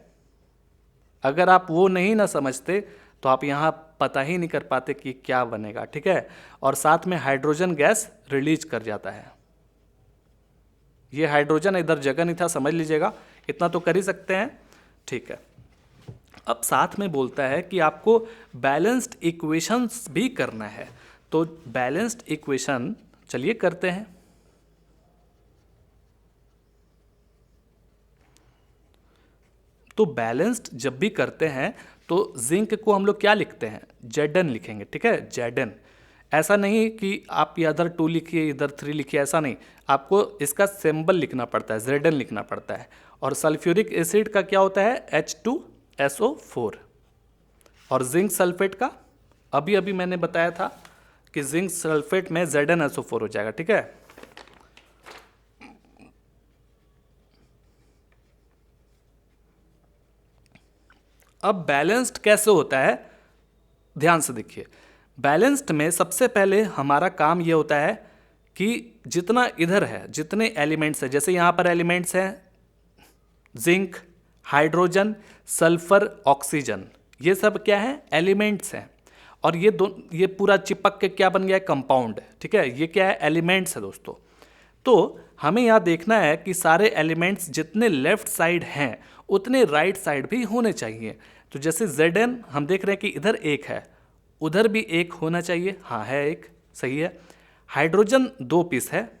अगर आप वो नहीं ना समझते तो आप यहाँ पता ही नहीं कर पाते कि क्या बनेगा। ठीक है, और साथ में हाइड्रोजन गैस रिलीज कर जाता है। ये हाइड्रोजन इधर जगह नहीं था, समझ लीजिएगा, इतना तो कर ही सकते हैं। ठीक है, अब साथ में बोलता है कि आपको बैलेंस्ड इक्वेशंस भी करना है। तो बैलेंस्ड इक्वेशन चलिए करते हैं। तो बैलेंस्ड जब भी करते हैं तो जिंक को हम लोग क्या लिखते हैं, Zn लिखेंगे। ठीक है, Zn। ऐसा नहीं कि आप इधर 2 लिखिए इधर 3 लिखिए, ऐसा नहीं, आपको इसका सिंबल लिखना पड़ता है, Zn लिखना पड़ता है। और सल्फ्यूरिक एसिड का क्या होता है, H2SO4। और जिंक सल्फेट का अभी अभी मैंने बताया था कि जिंक सल्फेट में ZnSO4 हो जाएगा। ठीक है, अब बैलेंस्ड कैसे होता है, ध्यान से देखिए। बैलेंस्ड में सबसे पहले हमारा काम ये होता है कि जितना इधर है, जितने एलिमेंट्स हैं, जैसे यहाँ पर एलिमेंट्स हैं जिंक, हाइड्रोजन, सल्फर, ऑक्सीजन, ये सब क्या है, एलिमेंट्स हैं। और ये पूरा चिपक के क्या बन गया है, कंपाउंड। ठीक है, ये क्या है, एलिमेंट्स है दोस्तों। तो हमें यहाँ देखना है कि सारे एलिमेंट्स जितने लेफ्ट साइड हैं उतने राइट साइड भी होने चाहिए। तो जैसे Zn हम देख रहे हैं कि इधर एक है, उधर भी एक होना चाहिए, हाँ है एक, सही है। हाइड्रोजन 2 पीस है,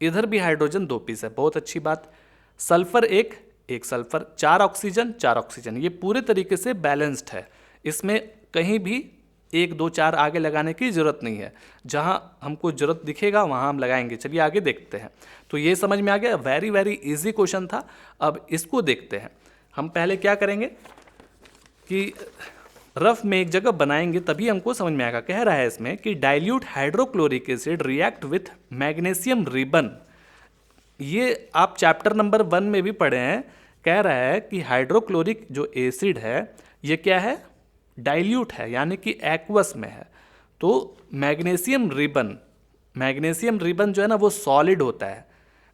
इधर भी हाइड्रोजन 2 पीस है, बहुत अच्छी बात। सल्फर एक सल्फर, 4 ऑक्सीजन 4 ऑक्सीजन, ये पूरे तरीके से बैलेंस्ड है। इसमें कहीं भी 1 2 4 आगे लगाने की जरूरत नहीं है, जहाँ हमको जरूरत दिखेगा वहाँ हम लगाएंगे। चलिए आगे देखते हैं। तो ये समझ में आ गया, वेरी वेरी इजी क्वेश्चन था। अब इसको देखते हैं। हम पहले क्या करेंगे कि रफ में एक जगह बनाएंगे, तभी हमको समझ में आएगा। कह रहा है इसमें कि dilute hydrochloric acid react with magnesium ribbon. ये आप चैप्टर नंबर 1 में भी पढ़े हैं। कह रहा है कि हाइड्रोक्लोरिक जो एसिड है ये क्या है, डाइल्यूट है, यानी कि एक्वस में है। तो मैग्नीशियम रिबन जो है ना वो सॉलिड होता है।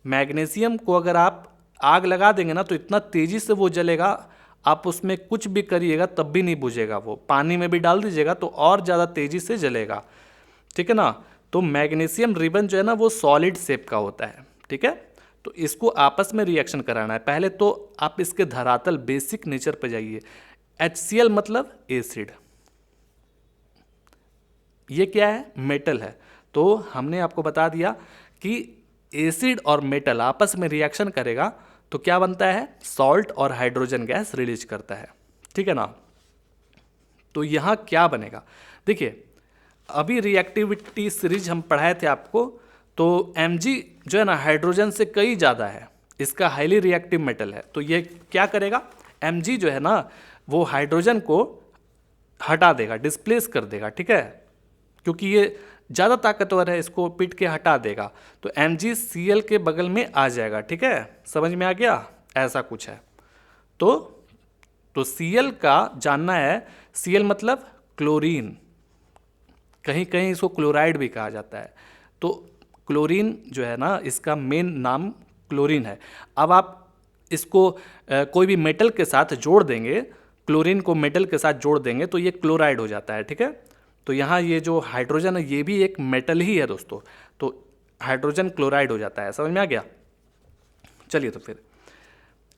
मैग्नीशियम को अगर आप आग लगा देंगे ना तो इतना तेजी से वो जलेगा, आप उसमें कुछ भी करिएगा तब भी नहीं बुझेगा। वो पानी में भी डाल दीजिएगा तो और ज़्यादा तेजी से जलेगा। ठीक है ना। तो मैग्नीशियम रिबन जो है ना वो सॉलिड शेप का होता है, ठीक है। तो इसको आपस में रिएक्शन कराना है। पहले तो आप इसके धरातल बेसिक नेचर पे जाइए। HCl मतलब एसिड, ये क्या है, मेटल है। तो हमने आपको बता दिया कि एसिड और मेटल आपस में रिएक्शन करेगा तो क्या बनता है, सॉल्ट और हाइड्रोजन गैस रिलीज करता है, ठीक है ना। तो यहाँ क्या बनेगा, देखिए अभी रिएक्टिविटी सीरीज हम पढ़ाए थे आपको, तो Mg जो है ना हाइड्रोजन से कई ज़्यादा है, इसका हाईली रिएक्टिव मेटल है। तो ये क्या करेगा, Mg जो है ना वो हाइड्रोजन को हटा देगा, डिस्प्लेस कर देगा, ठीक है, क्योंकि ये ज़्यादा ताकतवर है, इसको पीट के हटा देगा। तो MgCl के बगल में आ जाएगा, ठीक है, समझ में आ गया, ऐसा कुछ है। तो Cl का जानना है, Cl मतलब क्लोरीन, कहीं कहीं इसको क्लोराइड भी कहा जाता है। तो क्लोरीन जो है ना इसका मेन नाम क्लोरीन है। अब आप इसको कोई भी मेटल के साथ जोड़ देंगे, क्लोरीन को मेटल के साथ जोड़ देंगे तो ये क्लोराइड हो जाता है, ठीक है। तो यहाँ ये जो हाइड्रोजन है ये भी एक मेटल ही है दोस्तों, तो हाइड्रोजन क्लोराइड हो जाता है, समझ में आ गया। चलिए तो फिर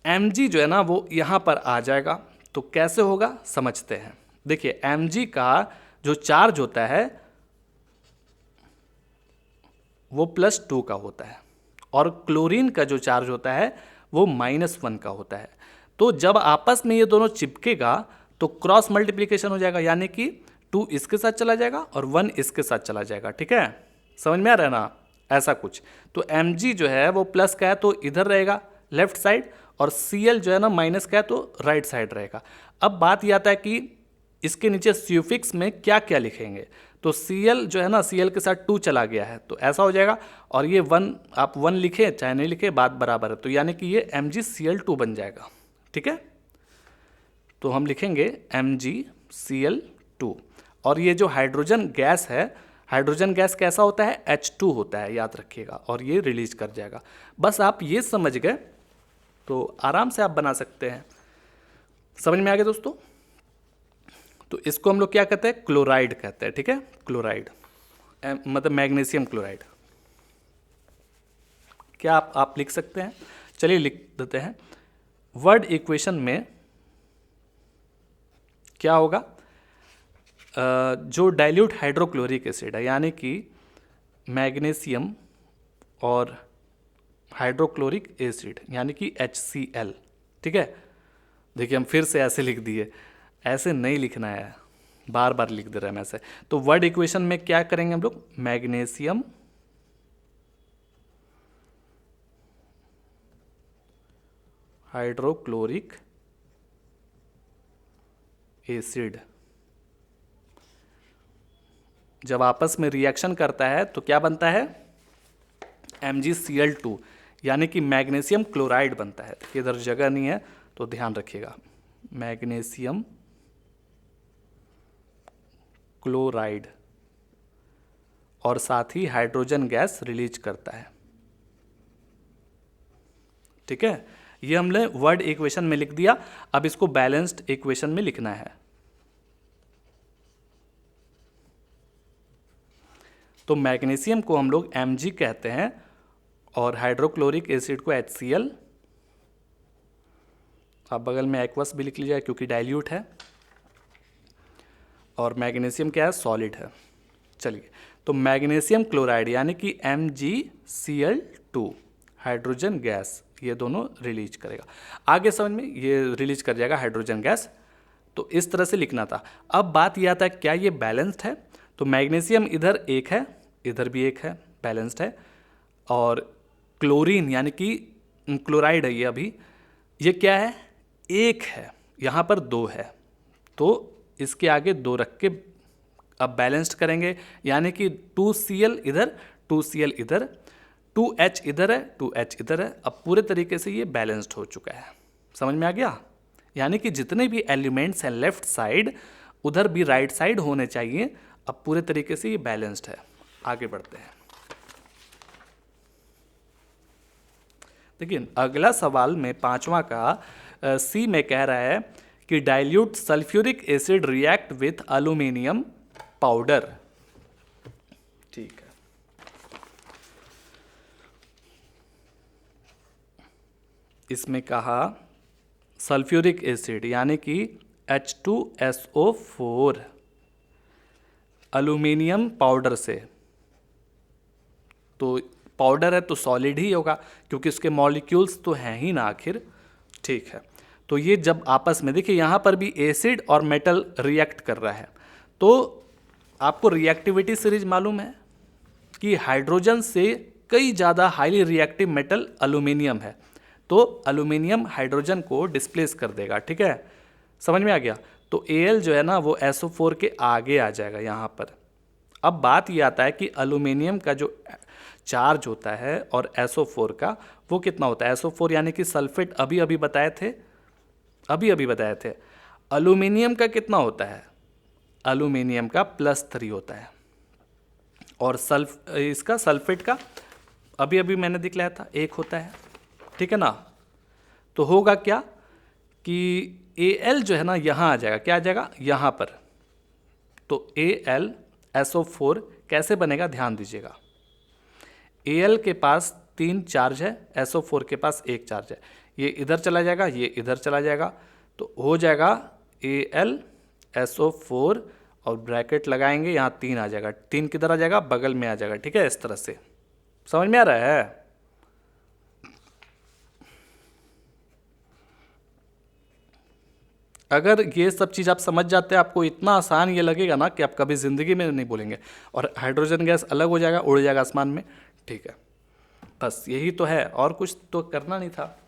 Mg जो है ना वो यहाँ पर आ जाएगा, तो कैसे होगा समझते हैं। देखिए Mg का जो चार्ज होता है वो +2 का होता है और क्लोरीन का जो चार्ज होता है वो -1 का होता है। तो जब आपस में ये दोनों चिपकेगा तो क्रॉस मल्टीप्लिकेशन हो जाएगा, यानी कि 2 इसके साथ चला जाएगा और 1 इसके साथ चला जाएगा, ठीक है, समझ में आ रहा है ना, ऐसा कुछ। तो Mg जो है वो प्लस का है तो इधर रहेगा लेफ्ट साइड, और Cl जो है ना माइनस का है तो राइट साइड रहेगा। अब बात यह आता है कि इसके नीचे सफिक्स में क्या क्या लिखेंगे। तो Cl जो है ना Cl के साथ 2 चला गया है तो ऐसा हो जाएगा, और ये 1 आप 1 लिखे चाहे नहीं लिखे बात बराबर है, तो यानी कि ये MgCl2 बन जाएगा, ठीक है। तो हम लिखेंगे MgCl2। और ये जो हाइड्रोजन गैस है, हाइड्रोजन गैस कैसा होता है, H2 होता है, याद रखिएगा, और ये रिलीज कर जाएगा। बस आप ये समझ गए तो आराम से आप बना सकते हैं। समझ में आ गया दोस्तों। तो इसको हम लोग क्या कहते हैं, क्लोराइड कहते हैं, ठीक है, क्लोराइड मतलब मैग्नीशियम क्लोराइड। क्या आप लिख सकते हैं, चलिए लिख देते हैं। वर्ड इक्वेशन में क्या होगा, जो डाइल्यूट हाइड्रोक्लोरिक एसिड है, यानी कि मैग्नीशियम और हाइड्रोक्लोरिक एसिड यानी कि HCl, ठीक है। देखिए हम फिर से ऐसे लिख दिए, ऐसे नहीं लिखना है, बार बार लिख दे रहे हैं ऐसे। तो वर्ड इक्वेशन में क्या करेंगे हम लोग, मैग्नीशियम हाइड्रोक्लोरिक एसिड जब आपस में रिएक्शन करता है तो क्या बनता है, MgCl2, यानी कि मैग्नीशियम क्लोराइड बनता है। इधर जगह नहीं है तो ध्यान रखिएगा, मैग्नीशियम क्लोराइड, और साथ ही हाइड्रोजन गैस रिलीज करता है, ठीक है। ये हमने वर्ड इक्वेशन में लिख दिया। अब इसको बैलेंस्ड इक्वेशन में लिखना है। तो मैग्नीशियम को हम लोग Mg कहते हैं और हाइड्रोक्लोरिक एसिड को HCl, आप बगल में एक्वस भी लिख लीजिए क्योंकि डाइल्यूट है, और मैग्नीशियम क्या है, सॉलिड है। चलिए तो मैग्नीशियम क्लोराइड यानी कि MgCl2 हाइड्रोजन गैस, ये दोनों रिलीज करेगा। आगे समझ में, ये रिलीज कर जाएगा हाइड्रोजन गैस। तो इस तरह से लिखना था। अब बात यह आता है क्या ये बैलेंस्ड है, तो मैग्नीशियम इधर एक है, इधर भी एक है, बैलेंस्ड है। और क्लोरीन यानी कि क्लोराइड है, ये अभी ये क्या है, एक है, यहाँ पर 2 है, तो इसके आगे 2 रख के अब बैलेंस्ड करेंगे, यानी कि 2Cl इधर 2Cl इधर, 2H इधर है 2H इधर है। अब पूरे तरीके से ये बैलेंस्ड हो चुका है, समझ में आ गया। यानी कि जितने भी एलिमेंट्स हैं लेफ्ट साइड उधर भी राइट साइड होने चाहिए। अब पूरे तरीके से ये बैलेंस्ड है। आगे बढ़ते हैं। देखिए अगला सवाल में 5वां का सी में कह रहा है कि dilute sulphuric acid react with aluminium powder, ठीक है। इसमें कहा सल्फ्यूरिक एसिड यानी कि H2SO4 एल्यूमिनियम पाउडर से, तो पाउडर है तो सॉलिड ही होगा क्योंकि उसके मॉलिक्यूल्स तो हैं ही ना आखिर। ठीक है, तो ये जब आपस में, देखिए यहाँ पर भी एसिड और मेटल रिएक्ट कर रहा है, तो आपको रिएक्टिविटी सीरीज मालूम है कि हाइड्रोजन से कई ज़्यादा हाईली रिएक्टिव मेटल एल्यूमिनियम है, तो एल्यूमिनियम हाइड्रोजन को डिस्प्लेस कर देगा। ठीक है, समझ में आ गया। तो Al जो है ना वो SO4 के आगे आ जाएगा यहाँ पर। अब बात ये आता है कि एल्यूमिनियम का जो चार्ज होता है और SO4 का वो कितना होता है। SO4 यानी कि सल्फेट अभी अभी बताए थे। एल्यूमिनियम का कितना होता है, एल्यूमिनियम का +3 होता है, और इसका सल्फेट का अभी अभी मैंने दिखलाया था 1 होता है। ठीक है ना, तो होगा क्या कि Al जो है ना यहाँ आ जाएगा, क्या आ जाएगा यहाँ पर, तो AlSO4 कैसे बनेगा ध्यान दीजिएगा। Al के पास 3 चार्ज है, SO4 के पास 1 चार्ज है, ये इधर चला जाएगा, ये इधर चला जाएगा, तो हो जाएगा AlSO4 और ब्रैकेट लगाएंगे, यहाँ 3 आ जाएगा, 3 किधर आ जाएगा, बगल में आ जाएगा। ठीक है, इस तरह से समझ में आ रहा है। अगर ये सब चीज़ आप समझ जाते हैं, आपको इतना आसान ये लगेगा ना कि आप कभी ज़िंदगी में नहीं बोलेंगे, और हाइड्रोजन गैस अलग हो जाएगा, उड़ जाएगा आसमान में। ठीक है, बस यही तो है, और कुछ तो करना नहीं था।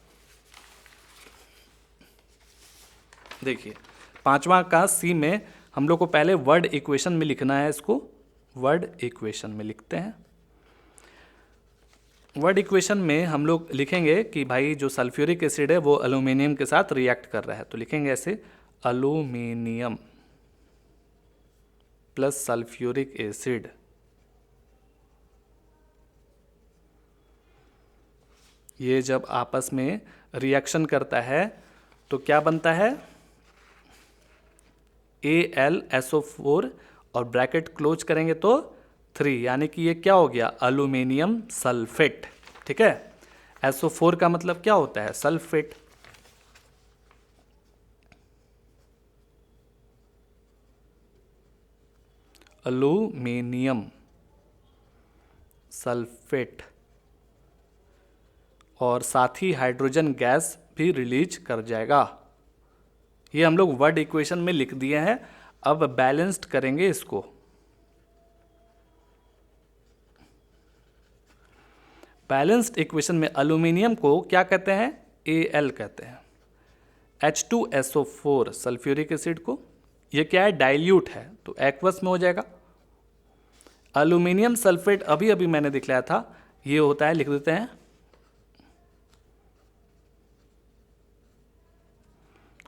देखिए 5वां का सी में हम लोग को पहले वर्ड इक्वेशन में लिखना है, इसको वर्ड इक्वेशन में लिखते हैं। वर्ड इक्वेशन में हम लोग लिखेंगे कि भाई जो सल्फ्यूरिक एसिड है वो एल्यूमिनियम के साथ रिएक्ट कर रहा है, तो लिखेंगे ऐसे एल्यूमिनियम प्लस सल्फ्यूरिक एसिड ये जब आपस में रिएक्शन करता है तो क्या बनता है, AlSO4 और ब्रैकेट क्लोज करेंगे तो 3, यानी कि ये क्या हो गया, एल्यूमिनियम सल्फेट। ठीक है, SO4 का मतलब क्या होता है, सल्फेट। एल्यूमिनियम सल्फेट, और साथ ही हाइड्रोजन गैस भी रिलीज कर जाएगा। ये हम लोग वर्ड इक्वेशन में लिख दिए हैं। अब बैलेंस्ड करेंगे इसको। बैलेंस्ड इक्वेशन में एल्यूमिनियम को क्या कहते हैं, Al कहते हैं, H2SO4 सल्फ्यूरिक एसिड को, ये क्या है, डाइल्यूट है तो एक्वस में हो जाएगा। एल्यूमिनियम सल्फेट अभी अभी मैंने दिखलाया था, ये होता है, लिख देते हैं,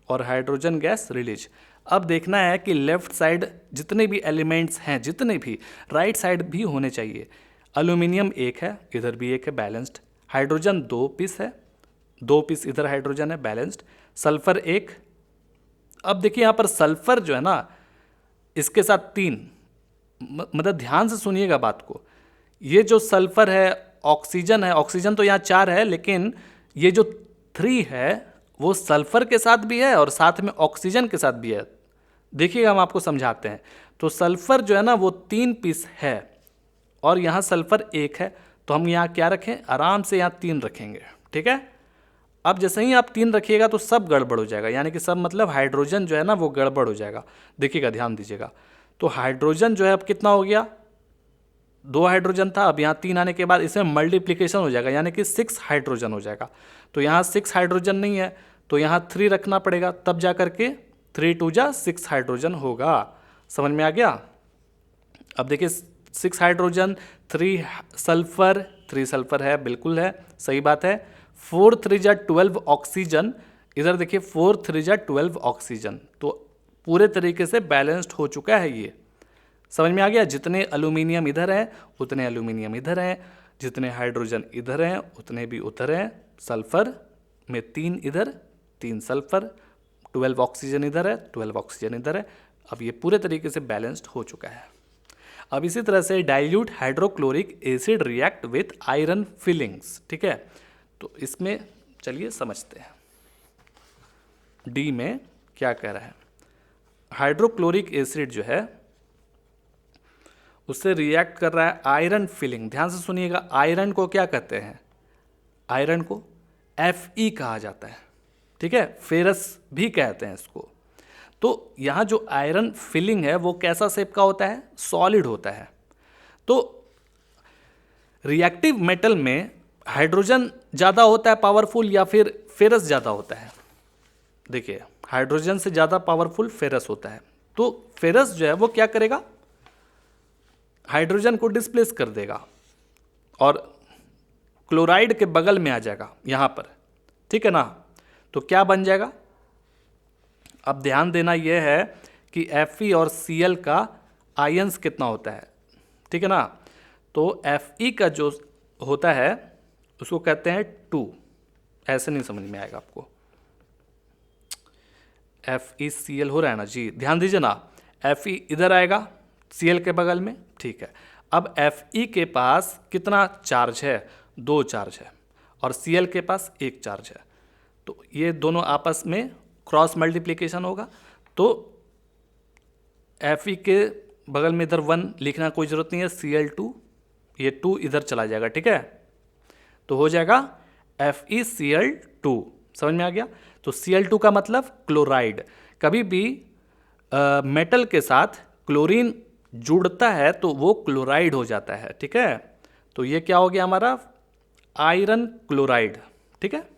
और हाइड्रोजन गैस रिलीज। अब देखना है कि लेफ्ट साइड जितने भी एलिमेंट्स हैं, जितने भी, राइट साइड भी होने चाहिए। एल्यूमिनियम 1 है, इधर भी 1 है, बैलेंस्ड। हाइड्रोजन 2 पीस है, 2 पीस इधर हाइड्रोजन है, बैलेंस्ड। सल्फर 1। अब देखिए यहाँ पर सल्फर जो है ना, इसके साथ 3, मतलब ध्यान से सुनिएगा बात को, ये जो सल्फर है, ऑक्सीजन तो यहाँ 4 है, लेकिन ये जो 3 है वो सल्फर के साथ भी है और साथ में ऑक्सीजन के साथ भी है। देखिएगा हम आपको समझाते हैं। तो सल्फर जो है ना वो 3 पीस है और यहाँ सल्फर 1 है, तो हम यहाँ क्या रखें, आराम से यहाँ 3 रखेंगे। ठीक है, अब जैसे ही आप 3 रखिएगा तो सब गड़बड़ हो जाएगा, यानी कि सब मतलब हाइड्रोजन जो है ना वो गड़बड़ हो जाएगा। देखिएगा, ध्यान दीजिएगा। तो हाइड्रोजन जो है अब कितना हो गया, 2 हाइड्रोजन था, अब यहाँ 3 आने के बाद इसमें मल्टीप्लिकेशन हो जाएगा, यानी कि 6 हाइड्रोजन हो जाएगा। तो यहाँ 6 हाइड्रोजन नहीं है तो यहाँ 3 रखना पड़ेगा, तब जा करके 3 2 जा 6 हाइड्रोजन होगा। समझ में आ गया। अब देखिए 6 हाइड्रोजन, 3 सल्फर है, बिल्कुल है, सही बात है। 4 3 जा 12 ऑक्सीजन, इधर देखिए 4 3 जा 12 ऑक्सीजन, तो पूरे तरीके से बैलेंस्ड हो चुका है ये। समझ में आ गया। जितने एल्यूमिनियम इधर हैं उतने एल्यूमिनियम इधर हैं, जितने हाइड्रोजन इधर हैं उतने भी उधर हैं। सल्फर में 3 इधर, 3 सल्फर, 12 ऑक्सीजन इधर है, 12 ऑक्सीजन इधर है। अब ये पूरे तरीके से बैलेंस्ड हो चुका है। अब इसी तरह से dilute hydrochloric acid react with iron filings. ठीक है, तो इसमें चलिए समझते हैं डी में क्या कह रहा है। हाइड्रोक्लोरिक एसिड जो है उससे रिएक्ट कर रहा है आयरन फिलिंग। ध्यान से सुनिएगा, आयरन को क्या कहते हैं? आयरन को Fe कहा जाता है, ठीक है, फेरस भी कहते हैं इसको। तो यहाँ जो आयरन फिलिंग है वो कैसा शेप का होता है? सॉलिड होता है। तो रिएक्टिव मेटल में हाइड्रोजन ज़्यादा होता है पावरफुल या फिर फेरस ज़्यादा होता है? देखिए, हाइड्रोजन से ज़्यादा पावरफुल फेरस होता है। तो फेरस जो है वो क्या करेगा? हाइड्रोजन को डिस्प्लेस कर देगा और क्लोराइड के बगल में आ जाएगा यहाँ पर, ठीक है ना। तो क्या बन जाएगा? अब ध्यान देना यह है कि Fe और Cl का आयंस कितना होता है, ठीक है ना। तो Fe का जो होता है उसको कहते हैं 2। ऐसे नहीं समझ में आएगा आपको, FeCl हो रहा है ना जी, ध्यान दीजिए ना। Fe इधर आएगा Cl के बगल में, ठीक है। अब Fe के पास कितना चार्ज है? 2 चार्ज है, और Cl के पास 1 चार्ज है। तो ये दोनों आपस में क्रॉस मल्टीप्लिकेशन होगा। तो Fe के बगल में इधर 1 लिखना कोई ज़रूरत नहीं है, Cl2, ये 2 इधर चला जाएगा, ठीक है। तो हो जाएगा FeCl2। समझ में आ गया? तो Cl2 का मतलब क्लोराइड। कभी भी मेटल के साथ क्लोरीन जुड़ता है तो वो क्लोराइड हो जाता है, ठीक है। तो ये क्या हो गया हमारा? आयरन क्लोराइड, ठीक है।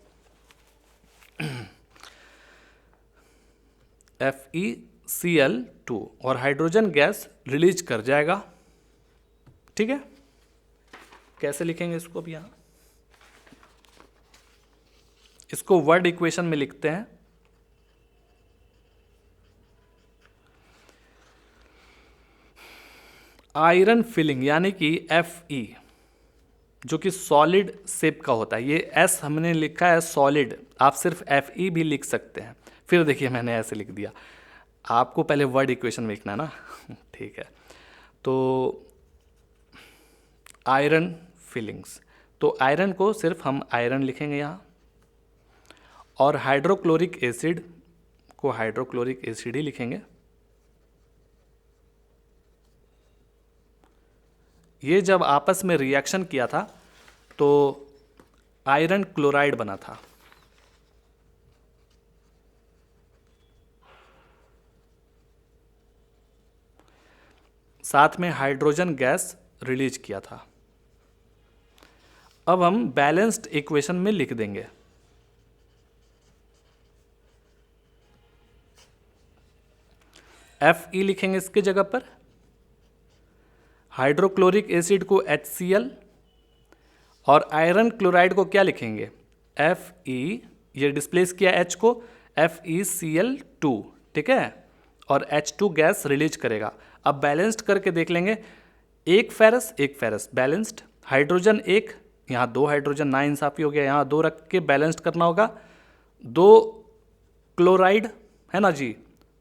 FeCl2 और हाइड्रोजन गैस रिलीज कर जाएगा, ठीक है। कैसे लिखेंगे इसको? अब यहाँ इसको वर्ड इक्वेशन में लिखते हैं। आयरन फिलिंग यानी कि Fe जो कि सॉलिड शेप का होता है, ये S हमने लिखा है सॉलिड, आप सिर्फ Fe भी लिख सकते हैं। फिर देखिए मैंने ऐसे लिख दिया, आपको पहले वर्ड इक्वेशन में लिखना है ना ठीक है। तो आयरन फिलिंग्स, तो आयरन को सिर्फ हम आयरन लिखेंगे यहाँ, और हाइड्रोक्लोरिक एसिड को हाइड्रोक्लोरिक एसिड ही लिखेंगे। ये जब आपस में रिएक्शन किया था तो आयरन क्लोराइड बना था। साथ में हाइड्रोजन गैस रिलीज किया था। अब हम बैलेंस्ड इक्वेशन में लिख देंगे। Fe लिखेंगे इसके जगह पर, हाइड्रोक्लोरिक एसिड को HCl, और आयरन क्लोराइड को क्या लिखेंगे? Fe, ये डिस्प्लेस किया H को, FeCl2, ठीक है, और H2 गैस रिलीज करेगा। अब बैलेंस्ड करके देख लेंगे, एक फेरस बैलेंस्ड, हाइड्रोजन एक, यहाँ 2 हाइड्रोजन, ना इंसाफी हो गया, यहाँ 2 रख के बैलेंस्ड करना होगा। 2 क्लोराइड है ना जी,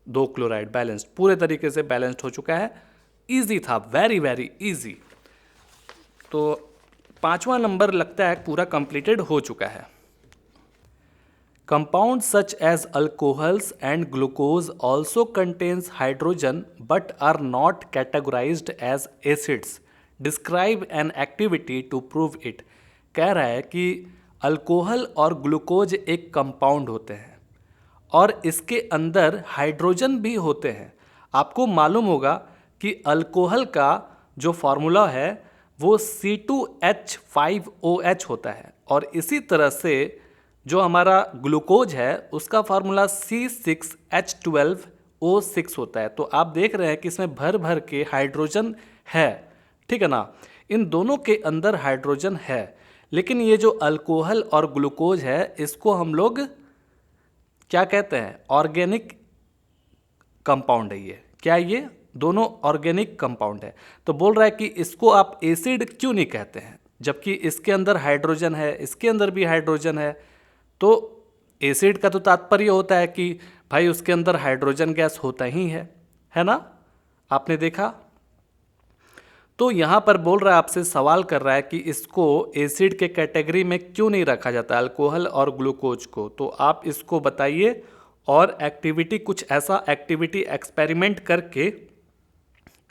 2 क्लोराइड बैलेंस्ड, पूरे तरीके से बैलेंस्ड हो चुका है। इजी था, वेरी वेरी इजी। तो 5वां नंबर लगता है पूरा कंप्लीटेड हो चुका है। Compounds such as alcohols and glucose also contains hydrogen but are not categorized as acids. Describe an activity to prove it. कह रहा है कि अल्कोहल और ग्लूकोज एक कंपाउंड होते हैं और इसके अंदर हाइड्रोजन भी होते हैं। आपको मालूम होगा कि अल्कोहल का जो फार्मूला है वो C2H5OH होता है, और इसी तरह से जो हमारा ग्लूकोज है उसका फार्मूला C6H12O6 होता है। तो आप देख रहे हैं कि इसमें भर भर के हाइड्रोजन है, ठीक है ना। इन दोनों के अंदर हाइड्रोजन है, लेकिन ये जो अल्कोहल और ग्लूकोज है इसको हम लोग क्या कहते हैं? ऑर्गेनिक कंपाउंड है ये। क्या ये दोनों ऑर्गेनिक कंपाउंड है? तो बोल रहा है कि इसको आप एसिड क्यों नहीं कहते हैं, जबकि इसके अंदर हाइड्रोजन है, इसके अंदर भी हाइड्रोजन है। तो एसिड का तो तात्पर्य होता है कि भाई उसके अंदर हाइड्रोजन गैस होता ही है ना, आपने देखा। तो यहाँ पर बोल रहा है, आपसे सवाल कर रहा है कि इसको एसिड के कैटेगरी में क्यों नहीं रखा जाता, अल्कोहल और ग्लूकोज को। तो आप इसको बताइए और एक्टिविटी, कुछ ऐसा एक्टिविटी एक्सपेरिमेंट करके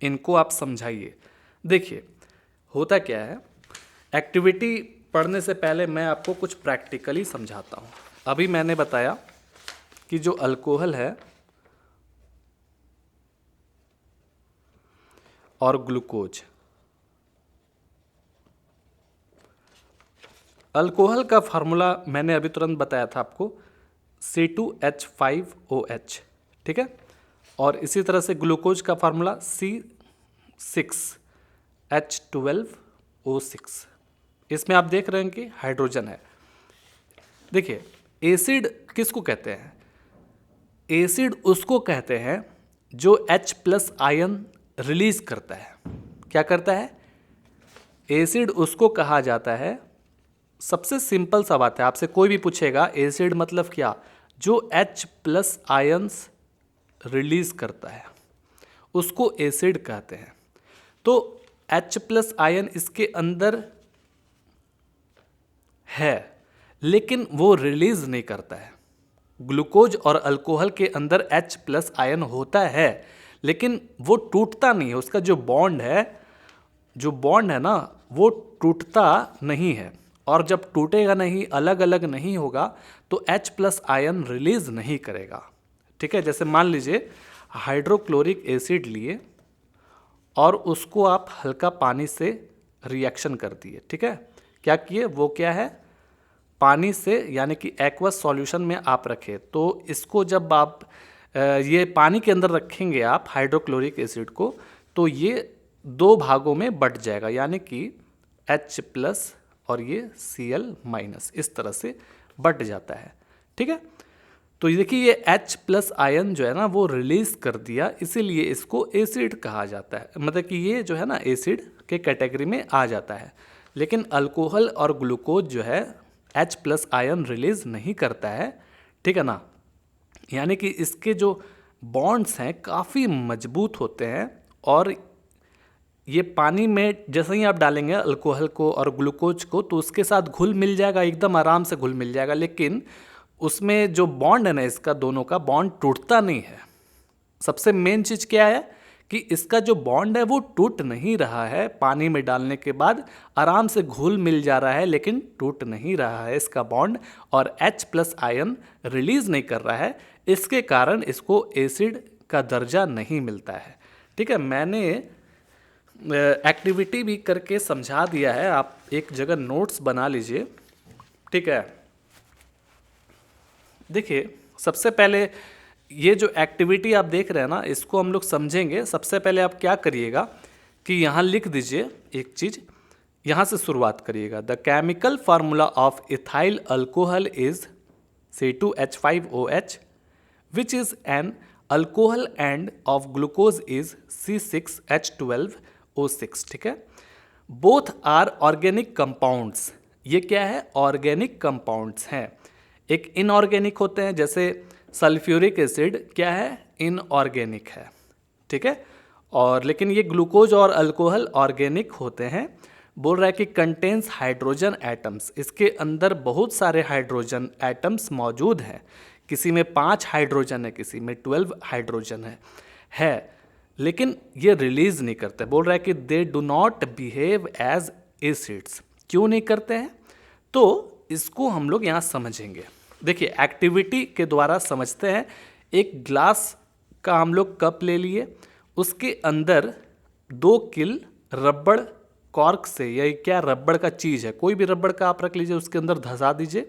इनको आप समझाइए। देखिए होता क्या है, एक्टिविटी पढ़ने से पहले मैं आपको कुछ प्रैक्टिकली समझाता हूँ। अभी मैंने बताया कि जो अल्कोहल है और ग्लूकोज, अल्कोहल का फार्मूला मैंने अभी तुरंत बताया था आपको, C2H5OH, ठीक है। और इसी तरह से ग्लूकोज का फार्मूला C6H12O6। इसमें आप देख रहे हैं कि हाइड्रोजन है। देखिए एसिड किसको कहते हैं, एसिड उसको कहते हैं जो H+ आयन रिलीज करता है। क्या करता है, एसिड उसको कहा जाता है, सबसे सिंपल सा बात है, आपसे कोई भी पूछेगा एसिड मतलब क्या, जो H+ आयन्स रिलीज करता है उसको एसिड कहते हैं। तो H+ आयन इसके अंदर है लेकिन वो रिलीज नहीं करता है। ग्लूकोज और अल्कोहल के अंदर H+ आयन होता है लेकिन वो टूटता नहीं है, उसका जो बॉन्ड है ना, वो टूटता नहीं है। और जब टूटेगा नहीं, अलग अलग नहीं होगा, तो H+ आयन रिलीज नहीं करेगा, ठीक है। जैसे मान लीजिए हाइड्रोक्लोरिक एसिड लिए और उसको आप हल्का पानी से रिएक्शन कर दिए, ठीक है। क्या किए, वो क्या है, पानी से यानी कि एक्वस सॉल्यूशन में आप रखे। तो इसको जब आप ये पानी के अंदर रखेंगे आप हाइड्रोक्लोरिक एसिड को, तो ये दो भागों में बट जाएगा, यानी कि H+ और ये Cl-, इस तरह से बट जाता है, ठीक है। तो ये देखिए ये H+ आयन जो है ना वो रिलीज कर दिया, इसीलिए इसको एसिड कहा जाता है। मतलब कि ये जो है ना एसिड के कैटेगरी में आ जाता है। लेकिन अल्कोहल और ग्लूकोज जो है H+ आयन रिलीज नहीं करता है, ठीक है ना। यानी कि इसके जो बॉन्ड्स हैं काफ़ी मजबूत होते हैं और ये पानी में जैसे ही आप डालेंगे अल्कोहल को और ग्लूकोज को, तो उसके साथ घुल मिल जाएगा, एकदम आराम से घुल मिल जाएगा। लेकिन उसमें जो बॉन्ड है ना, इसका दोनों का बॉन्ड टूटता नहीं है। सबसे मेन चीज़ क्या है कि इसका जो बॉन्ड है वो टूट नहीं रहा है, पानी में डालने के बाद आराम से घुल मिल जा रहा है, लेकिन टूट नहीं रहा है इसका बॉन्ड, और H+ आयन रिलीज नहीं कर रहा है। इसके कारण इसको एसिड का दर्जा नहीं मिलता है, ठीक है। मैंने एक्टिविटी भी करके समझा दिया है, आप एक जगह नोट्स बना लीजिए, ठीक है। देखिए सबसे पहले ये जो एक्टिविटी आप देख रहे हैं ना, इसको हम लोग समझेंगे। सबसे पहले आप क्या करिएगा कि यहाँ लिख दीजिए एक चीज़, यहाँ से शुरुआत करिएगा। The chemical formula of ethyl alcohol is C2H5OH which is an alcohol end of glucose is C6H12O6, ठीक है। बोथ आर ऑर्गेनिक कंपाउंड्स, ये क्या है, ऑर्गेनिक कंपाउंड्स हैं। एक इनऑर्गेनिक होते हैं, जैसे सल्फ्यूरिक एसिड क्या है, इनऑर्गेनिक है, ठीक है। और लेकिन ये ग्लूकोज और अल्कोहल ऑर्गेनिक होते हैं। बोल रहा है कि कंटेन्स हाइड्रोजन एटम्स, इसके अंदर बहुत सारे हाइड्रोजन एटम्स मौजूद हैं। किसी में 5 हाइड्रोजन है, किसी में 12 हाइड्रोजन है, लेकिन ये रिलीज नहीं करते। बोल रहा है कि they do not behave as acids. क्यों नहीं करते हैं, तो इसको हम लोग यहाँ समझेंगे। देखिए एक्टिविटी के द्वारा समझते हैं। एक ग्लास का हम लोग कप ले लिए, उसके अंदर 2 किल रबड़ कॉर्क से, या क्या रबड़ का चीज़ है, कोई भी रबड़ का आप रख लीजिए, उसके अंदर धंसा दीजिए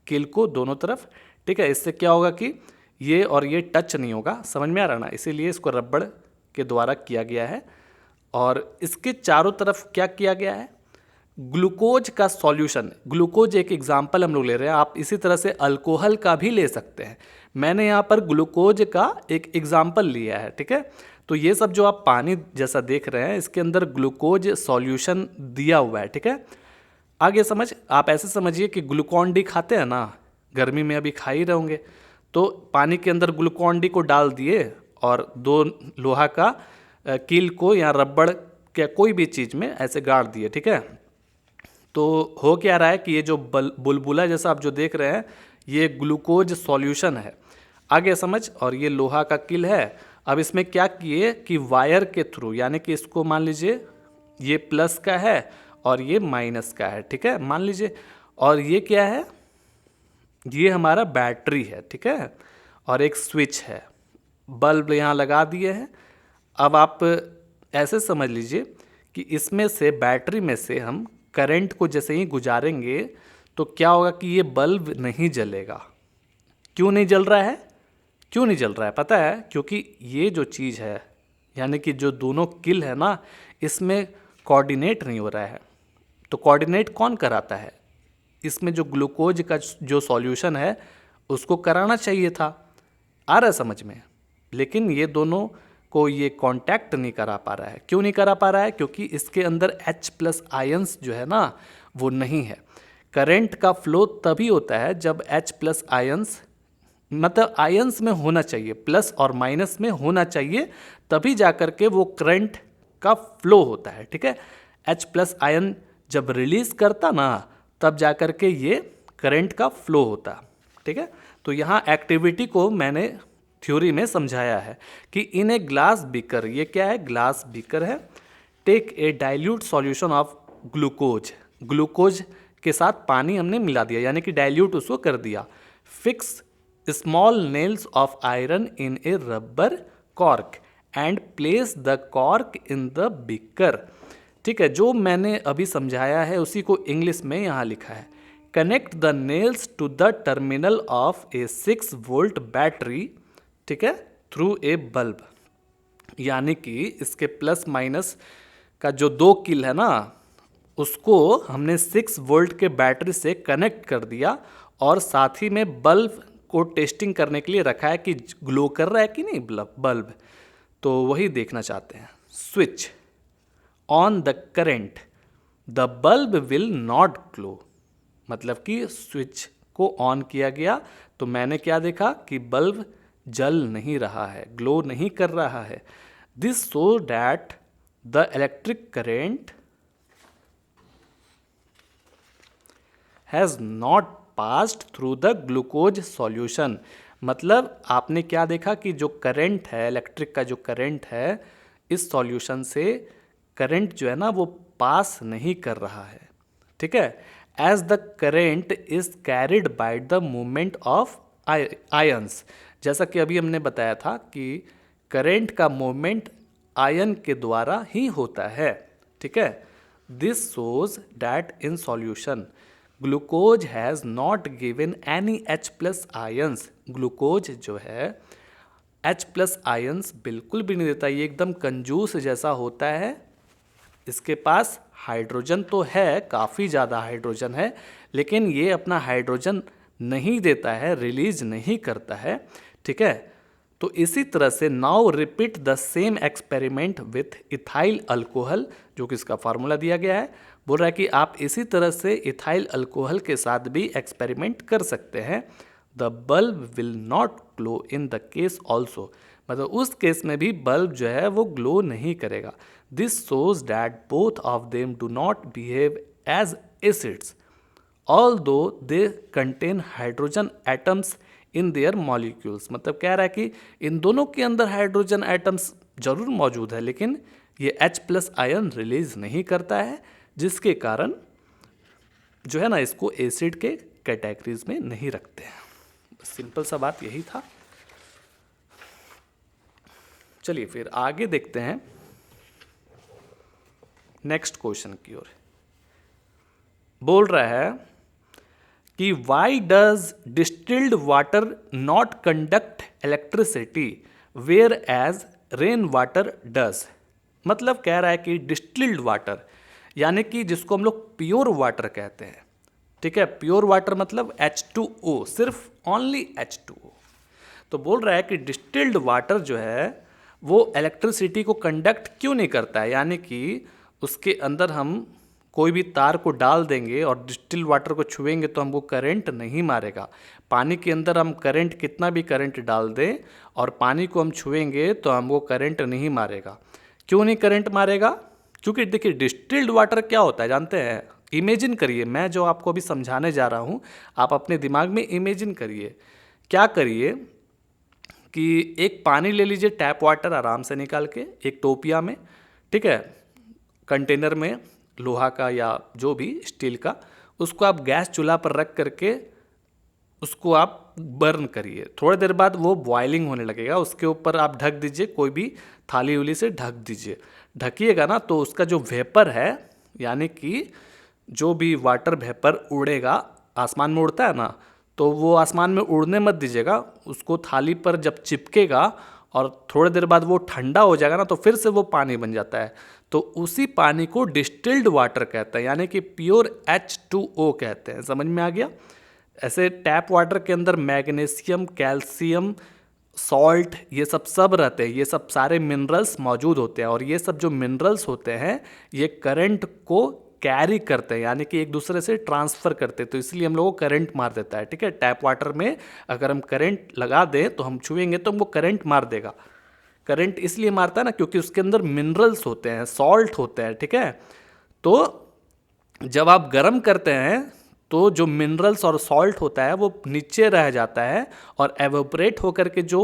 किल को दोनों तरफ, ठीक है। इससे क्या होगा कि ये और ये टच नहीं होगा, समझ में आ रहा ना, इसीलिए इसको रबड़ के द्वारा किया गया है। और इसके चारों तरफ क्या किया गया है, ग्लूकोज का सॉल्यूशन। ग्लूकोज एक एग्जाम्पल हम लोग ले रहे हैं, आप इसी तरह से अल्कोहल का भी ले सकते हैं। मैंने यहाँ पर ग्लूकोज का एक एग्जाम्पल लिया है, ठीक है। तो ये सब जो आप पानी जैसा देख रहे हैं, इसके अंदर ग्लूकोज सॉल्यूशन दिया हुआ है, ठीक है। आगे समझ, आप ऐसे समझिए कि ग्लूकॉन डी खाते हैं ना, गर्मी में अभी खा ही रहे होंगे, तो पानी के अंदर ग्लूकॉन डी को डाल दिए और 2 लोहा का कील को या रबड़ क्या कोई भी चीज़ में ऐसे गाड़ दिए, ठीक है। तो हो क्या रहा है कि ये जो बुलबुला जैसा आप जो देख रहे हैं ये ग्लूकोज सॉल्यूशन है, आगे समझ। और ये लोहा का किल है। अब इसमें क्या किए कि वायर के थ्रू, यानी कि इसको मान लीजिए ये प्लस का है और ये माइनस का है, ठीक है, मान लीजिए। और ये क्या है, ये हमारा बैटरी है, ठीक है, और एक स्विच है, बल्ब यहाँ लगा दिए हैं। अब आप ऐसे समझ लीजिए कि इसमें से, बैटरी में से हम करंट को जैसे ही गुजारेंगे तो क्या होगा कि ये बल्ब नहीं जलेगा। क्यों नहीं जल रहा है? क्यों नहीं जल रहा है पता है? क्योंकि ये जो चीज़ है, यानी कि जो दोनों किल है ना, इसमें कोऑर्डिनेट नहीं हो रहा है। तो कोऑर्डिनेट कौन कराता है? इसमें जो ग्लूकोज का जो सॉल्यूशन है उसको कराना चाहिए था। आ रहा है समझ में? लेकिन ये दोनों को ये कांटेक्ट नहीं करा पा रहा है। क्यों नहीं करा पा रहा है? क्योंकि इसके अंदर H+ आयंस जो है ना वो नहीं है। करंट का फ्लो तभी होता है जब H+ आयंस, मतलब आयंस में होना चाहिए, प्लस और माइनस में होना चाहिए, तभी जाकर के वो करंट का फ्लो होता है, ठीक है। H+ आयन जब रिलीज करता ना तब जाकर के ये करंट का फ्लो होता, ठीक है। तो यहाँ एक्टिविटी को मैंने थ्योरी में समझाया है कि इन ए ग्लास बीकर, ये क्या है, ग्लास बीकर है, take a dilute solution of glucose, glucose के साथ पानी हमने मिला दिया, यानी कि डाइल्यूट उसको कर दिया। Fix small nails of iron in A rubber cork and place the cork in the beaker, ठीक है। जो मैंने अभी समझाया है उसी को इंग्लिश में यहाँ लिखा है। Connect the nails to the terminal of a 6 volt battery, ठीक है, थ्रू ए बल्ब, यानी कि इसके प्लस माइनस का जो 2 किल है ना उसको हमने 6 वोल्ट के बैटरी से कनेक्ट कर दिया और साथ ही में बल्ब को टेस्टिंग करने के लिए रखा है कि ग्लो कर रहा है कि नहीं बल्ब। तो वही देखना चाहते हैं। Switch on the current, the bulb will not glow, मतलब कि स्विच को ऑन किया गया तो मैंने क्या देखा कि बल्ब जल नहीं रहा है, ग्लो नहीं कर रहा है। This so that the electric current has not passed through the glucose solution, मतलब आपने क्या देखा कि जो करंट है, इलेक्ट्रिक का जो करंट है, इस सॉल्यूशन से करंट जो है ना वो पास नहीं कर रहा है, ठीक है। As the current is carried by the movement of ions, जैसा कि अभी हमने बताया था कि करंट का मूवमेंट आयन के द्वारा ही होता है, ठीक है। This shows that in solution glucose has not given any H+ ions, glucose जो है H+ आयंस बिल्कुल भी नहीं देता, ये एकदम कंजूस जैसा होता है। इसके पास हाइड्रोजन तो है, काफ़ी ज़्यादा हाइड्रोजन है, लेकिन ये अपना हाइड्रोजन नहीं देता है, रिलीज नहीं करता है, ठीक है। तो इसी तरह से now repeat the same experiment with ethyl alcohol, जो कि इसका फार्मूला दिया गया है। बोल रहा है कि आप इसी तरह से इथाइल अल्कोहल के साथ भी एक्सपेरिमेंट कर सकते हैं। The bulb will not glow in the case also, मतलब उस केस में भी बल्ब जो है वो ग्लो नहीं करेगा। This shows that both of them do not behave as acids although they contain hydrogen atoms in their molecules, मतलब कह रहा है कि इन दोनों के अंदर हाइड्रोजन एटम्स जरूर मौजूद है, लेकिन ये H+ आयन रिलीज नहीं करता है, जिसके कारण जो है ना इसको एसिड के कैटेगरीज में नहीं रखते हैं। सिंपल सा बात यही था। चलिए फिर आगे देखते हैं नेक्स्ट क्वेश्चन की ओर। बोल रहा है कि why does distilled water not conduct electricity whereas rain water does, मतलब कह रहा है कि डिस्टिल्ड वाटर, यानी कि जिसको हम लोग प्योर वाटर कहते हैं, ठीक है, प्योर वाटर मतलब H2O, सिर्फ ओनली H2O। तो बोल रहा है कि डिस्टिल्ड वाटर जो है वो इलेक्ट्रिसिटी को कंडक्ट क्यों नहीं करता है, यानी कि उसके अंदर हम कोई भी तार को डाल देंगे और डिस्टिल्ड वाटर को छुएंगे तो हमको करंट नहीं मारेगा। पानी के अंदर हम करंट कितना भी करंट डाल दें और पानी को हम छुएंगे तो हमको करंट नहीं मारेगा। क्यों नहीं करंट मारेगा? क्योंकि देखिए डिस्टिल्ड वाटर क्या होता है जानते हैं, इमेजिन करिए, मैं जो आपको अभी समझाने जा रहा हूँ आप अपने दिमाग में इमेजिन करिए। क्या करिए कि एक पानी ले लीजिए, टैप वाटर आराम से निकाल के एक टोपिया में, ठीक है, कंटेनर में, लोहा का या जो भी स्टील का, उसको आप गैस चूल्हा पर रख करके उसको आप बर्न करिए। थोड़ी देर बाद वो बॉइलिंग होने लगेगा, उसके ऊपर आप ढक दीजिए, कोई भी थाली उली से ढक दीजिए। ढकिएगा ना तो उसका जो वेपर है, यानी कि जो भी वाटर वेपर उड़ेगा, आसमान में उड़ता है ना, तो वो आसमान में उड़ने मत दीजिएगा, उसको थाली पर जब चिपकेगा और थोड़ी देर बाद वो ठंडा हो जाएगा ना, तो फिर से वो पानी बन जाता है। तो उसी पानी को डिस्टिल्ड वाटर कहते हैं, यानी कि प्योर H2O कहते हैं। समझ में आ गया? ऐसे टैप वाटर के अंदर मैग्नीशियम, कैल्शियम, सॉल्ट, ये सब रहते हैं, ये सब सारे मिनरल्स मौजूद होते हैं। और ये सब जो मिनरल्स होते हैं ये करंट को कैरी करते हैं, यानी कि एक दूसरे से ट्रांसफ़र करते हैं, तो इसलिए हम लोगों को करंट मार देता है। ठीक है, टैप वाटर में अगर हम करंट लगा दें तो हम छुएंगे तो हमको करंट मार देगा। करंट इसलिए मारता है ना क्योंकि उसके अंदर मिनरल्स होते हैं, सॉल्ट होते हैं। ठीक है, तो जब आप गर्म करते हैं तो जो मिनरल्स और सॉल्ट होता है वो नीचे रह जाता है और एवोपरेट होकर के जो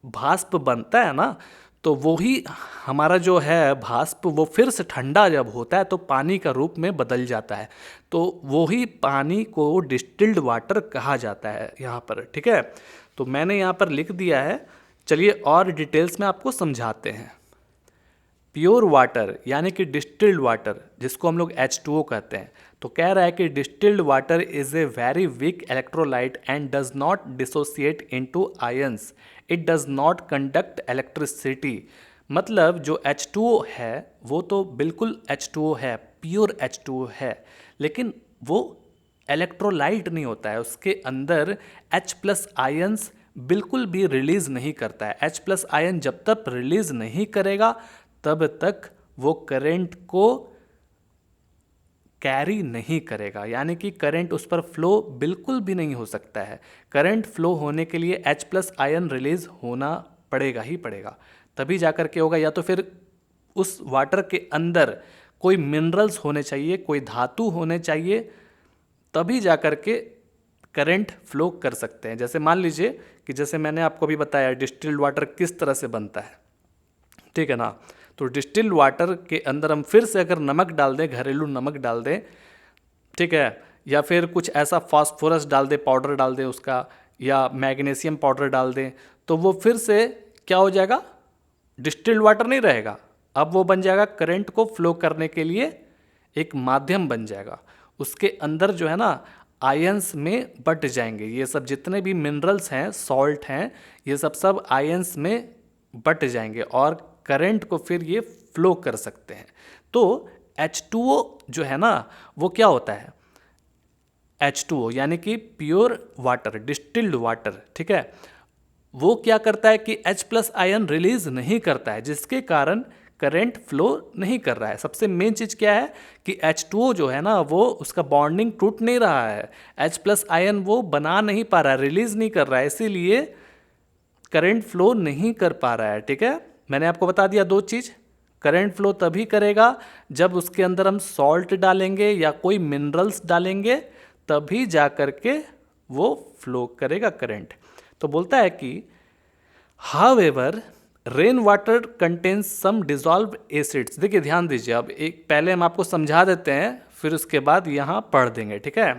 भास्प बनता है ना, तो वो ही हमारा जो है भास्प, वो फिर से ठंडा जब होता है तो पानी का रूप में बदल जाता है। तो वो ही पानी को डिस्टिल्ड वाटर कहा जाता है यहाँ पर। ठीक है, तो मैंने यहाँ पर लिख दिया है, चलिए और डिटेल्स में आपको समझाते हैं। प्योर वाटर यानी कि डिस्टिल्ड वाटर, जिसको हम लोग H2O कहते हैं, तो कह रहा है कि distilled water is a very weak electrolyte and does not dissociate into ions, it does not conduct electricity. मतलब जो H2O है वो तो बिल्कुल H2O है, प्योर H2O है, लेकिन वो इलेक्ट्रोलाइट नहीं होता है, उसके अंदर H+ आयंस बिल्कुल भी रिलीज नहीं करता है। H+ आयन जब तक रिलीज नहीं करेगा तब तक वो करंट को कैरी नहीं करेगा, यानी कि करंट उस पर फ्लो बिल्कुल भी नहीं हो सकता है। करंट फ्लो होने के लिए H+ आयन रिलीज होना पड़ेगा ही पड़ेगा, तभी जाकर के होगा। या तो फिर उस वाटर के अंदर कोई मिनरल्स होने चाहिए, कोई धातु होने चाहिए, तभी जाकर के करंट फ्लो कर सकते हैं। जैसे मान लीजिए कि जैसे मैंने आपको अभी बताया डिस्टिल्ड वाटर किस तरह से बनता है, ठीक है ना। तो डिस्टिल्ड वाटर के अंदर हम फिर से अगर नमक डाल दें, घरेलू नमक डाल दें, ठीक है, या फिर कुछ ऐसा फास्फोरस डाल दें, पाउडर डाल दें उसका, या मैग्नीशियम पाउडर डाल दें, तो वो फिर से क्या हो जाएगा, डिस्टिल्ड वाटर नहीं रहेगा। अब वो बन जाएगा करंट को फ्लो करने के लिए एक माध्यम बन जाएगा। उसके अंदर जो है ना आयंस में बट जाएंगे, ये सब जितने भी मिनरल्स हैं, सॉल्ट हैं, ये सब आयंस में बट जाएंगे और करंट को फिर ये फ्लो कर सकते हैं। तो H2O जो है ना वो क्या होता है, H2O यानी कि प्योर वाटर, डिस्टिल्ड वाटर, ठीक है, वो क्या करता है कि H+ आयन रिलीज नहीं करता है, जिसके कारण करंट फ्लो नहीं कर रहा है। सबसे मेन चीज़ क्या है कि H2O जो है ना वो उसका बॉन्डिंग टूट नहीं रहा है, H+ आयन वो बना नहीं पा रहा है, रिलीज नहीं कर रहा है, इसीलिए करंट फ्लो नहीं कर पा रहा है। ठीक है, मैंने आपको बता दिया दो चीज़। करंट फ्लो तभी करेगा जब उसके अंदर हम सॉल्ट डालेंगे या कोई मिनरल्स डालेंगे, तभी जा कर के वो फ्लो करेगा करंट। तो बोलता है कि however rain water contains some dissolve acids. देखिए ध्यान दीजिए, अब एक पहले हम आपको समझा देते हैं, फिर उसके बाद यहाँ पढ़ देंगे। ठीक है,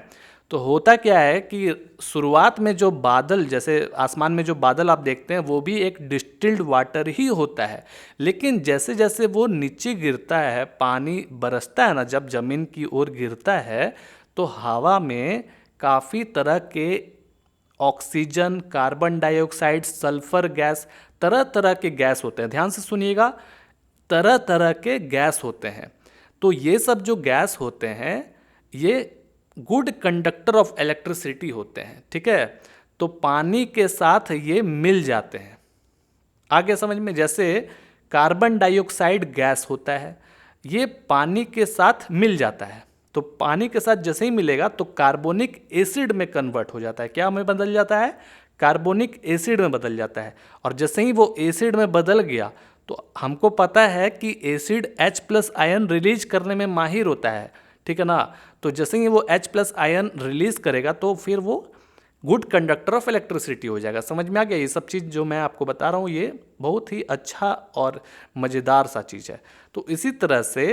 तो होता क्या है कि शुरुआत में जो बादल, जैसे आसमान में जो बादल आप देखते हैं वो भी एक डिस्टिल्ड वाटर ही होता है, लेकिन जैसे जैसे वो नीचे गिरता है, पानी बरसता है ना, जब ज़मीन की ओर गिरता है तो हवा में काफ़ी तरह के oxygen, carbon dioxide, sulphur gas, तरह तरह के गैस होते हैं। ध्यान से सुनिएगा, तरह तरह के गैस होते हैं। तो ये सब जो गैस होते हैं ये गुड कंडक्टर ऑफ इलेक्ट्रिसिटी होते हैं। ठीक है, तो पानी के साथ ये मिल जाते हैं। आगे समझ में, जैसे कार्बन डाइऑक्साइड गैस होता है, ये पानी के साथ मिल जाता है, तो पानी के साथ जैसे ही मिलेगा तो कार्बोनिक एसिड में कन्वर्ट हो जाता है। क्या में बदल जाता है, कार्बोनिक एसिड में बदल जाता है। और जैसे ही वो एसिड में बदल गया तो हमको पता है कि acid H plus ion release करने में माहिर होता है, ठीक है ना। तो जैसे ही वो H प्लस आयन रिलीज करेगा तो फिर वो गुड कंडक्टर ऑफ इलेक्ट्रिसिटी हो जाएगा। समझ में आ गया? ये सब चीज़ जो मैं आपको बता रहा हूँ ये बहुत ही अच्छा और मज़ेदार सा चीज़ है। तो इसी तरह से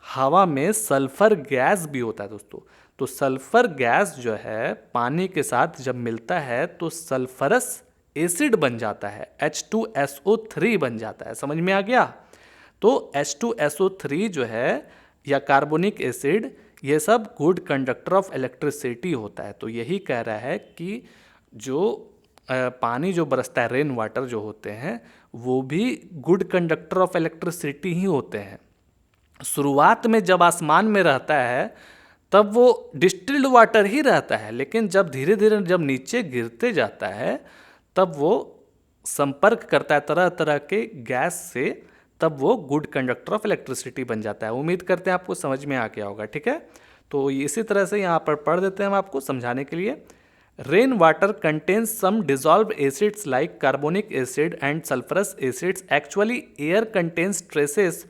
हवा में सल्फर गैस भी होता है दोस्तों। तो सल्फर गैस जो है पानी के साथ जब मिलता है तो सल्फरस एसिड बन जाता है, H2SO3 बन जाता है। समझ में आ गया? तो H2SO3 जो है या कार्बोनिक एसिड, ये सब गुड कंडक्टर ऑफ इलेक्ट्रिसिटी होता है। तो यही कह रहा है कि जो पानी जो बरसता है, रेन वाटर जो होते हैं, वो भी गुड कंडक्टर ऑफ इलेक्ट्रिसिटी ही होते हैं। शुरुआत में जब आसमान में रहता है तब वो डिस्टिल्ड वाटर ही रहता है, लेकिन जब धीरे धीरे जब नीचे गिरते जाता है तब वो संपर्क करता है तरह तरह के गैस से, तब वो गुड कंडक्टर ऑफ इलेक्ट्रिसिटी बन जाता है। उम्मीद करते हैं आपको समझ में आ गया होगा, ठीक है। तो इसी तरह से यहाँ पर पढ़ देते हैं हम आपको समझाने के लिए। Rain water contains some dissolve acids like carbonic acid and sulphurous acids. Actually air contains traces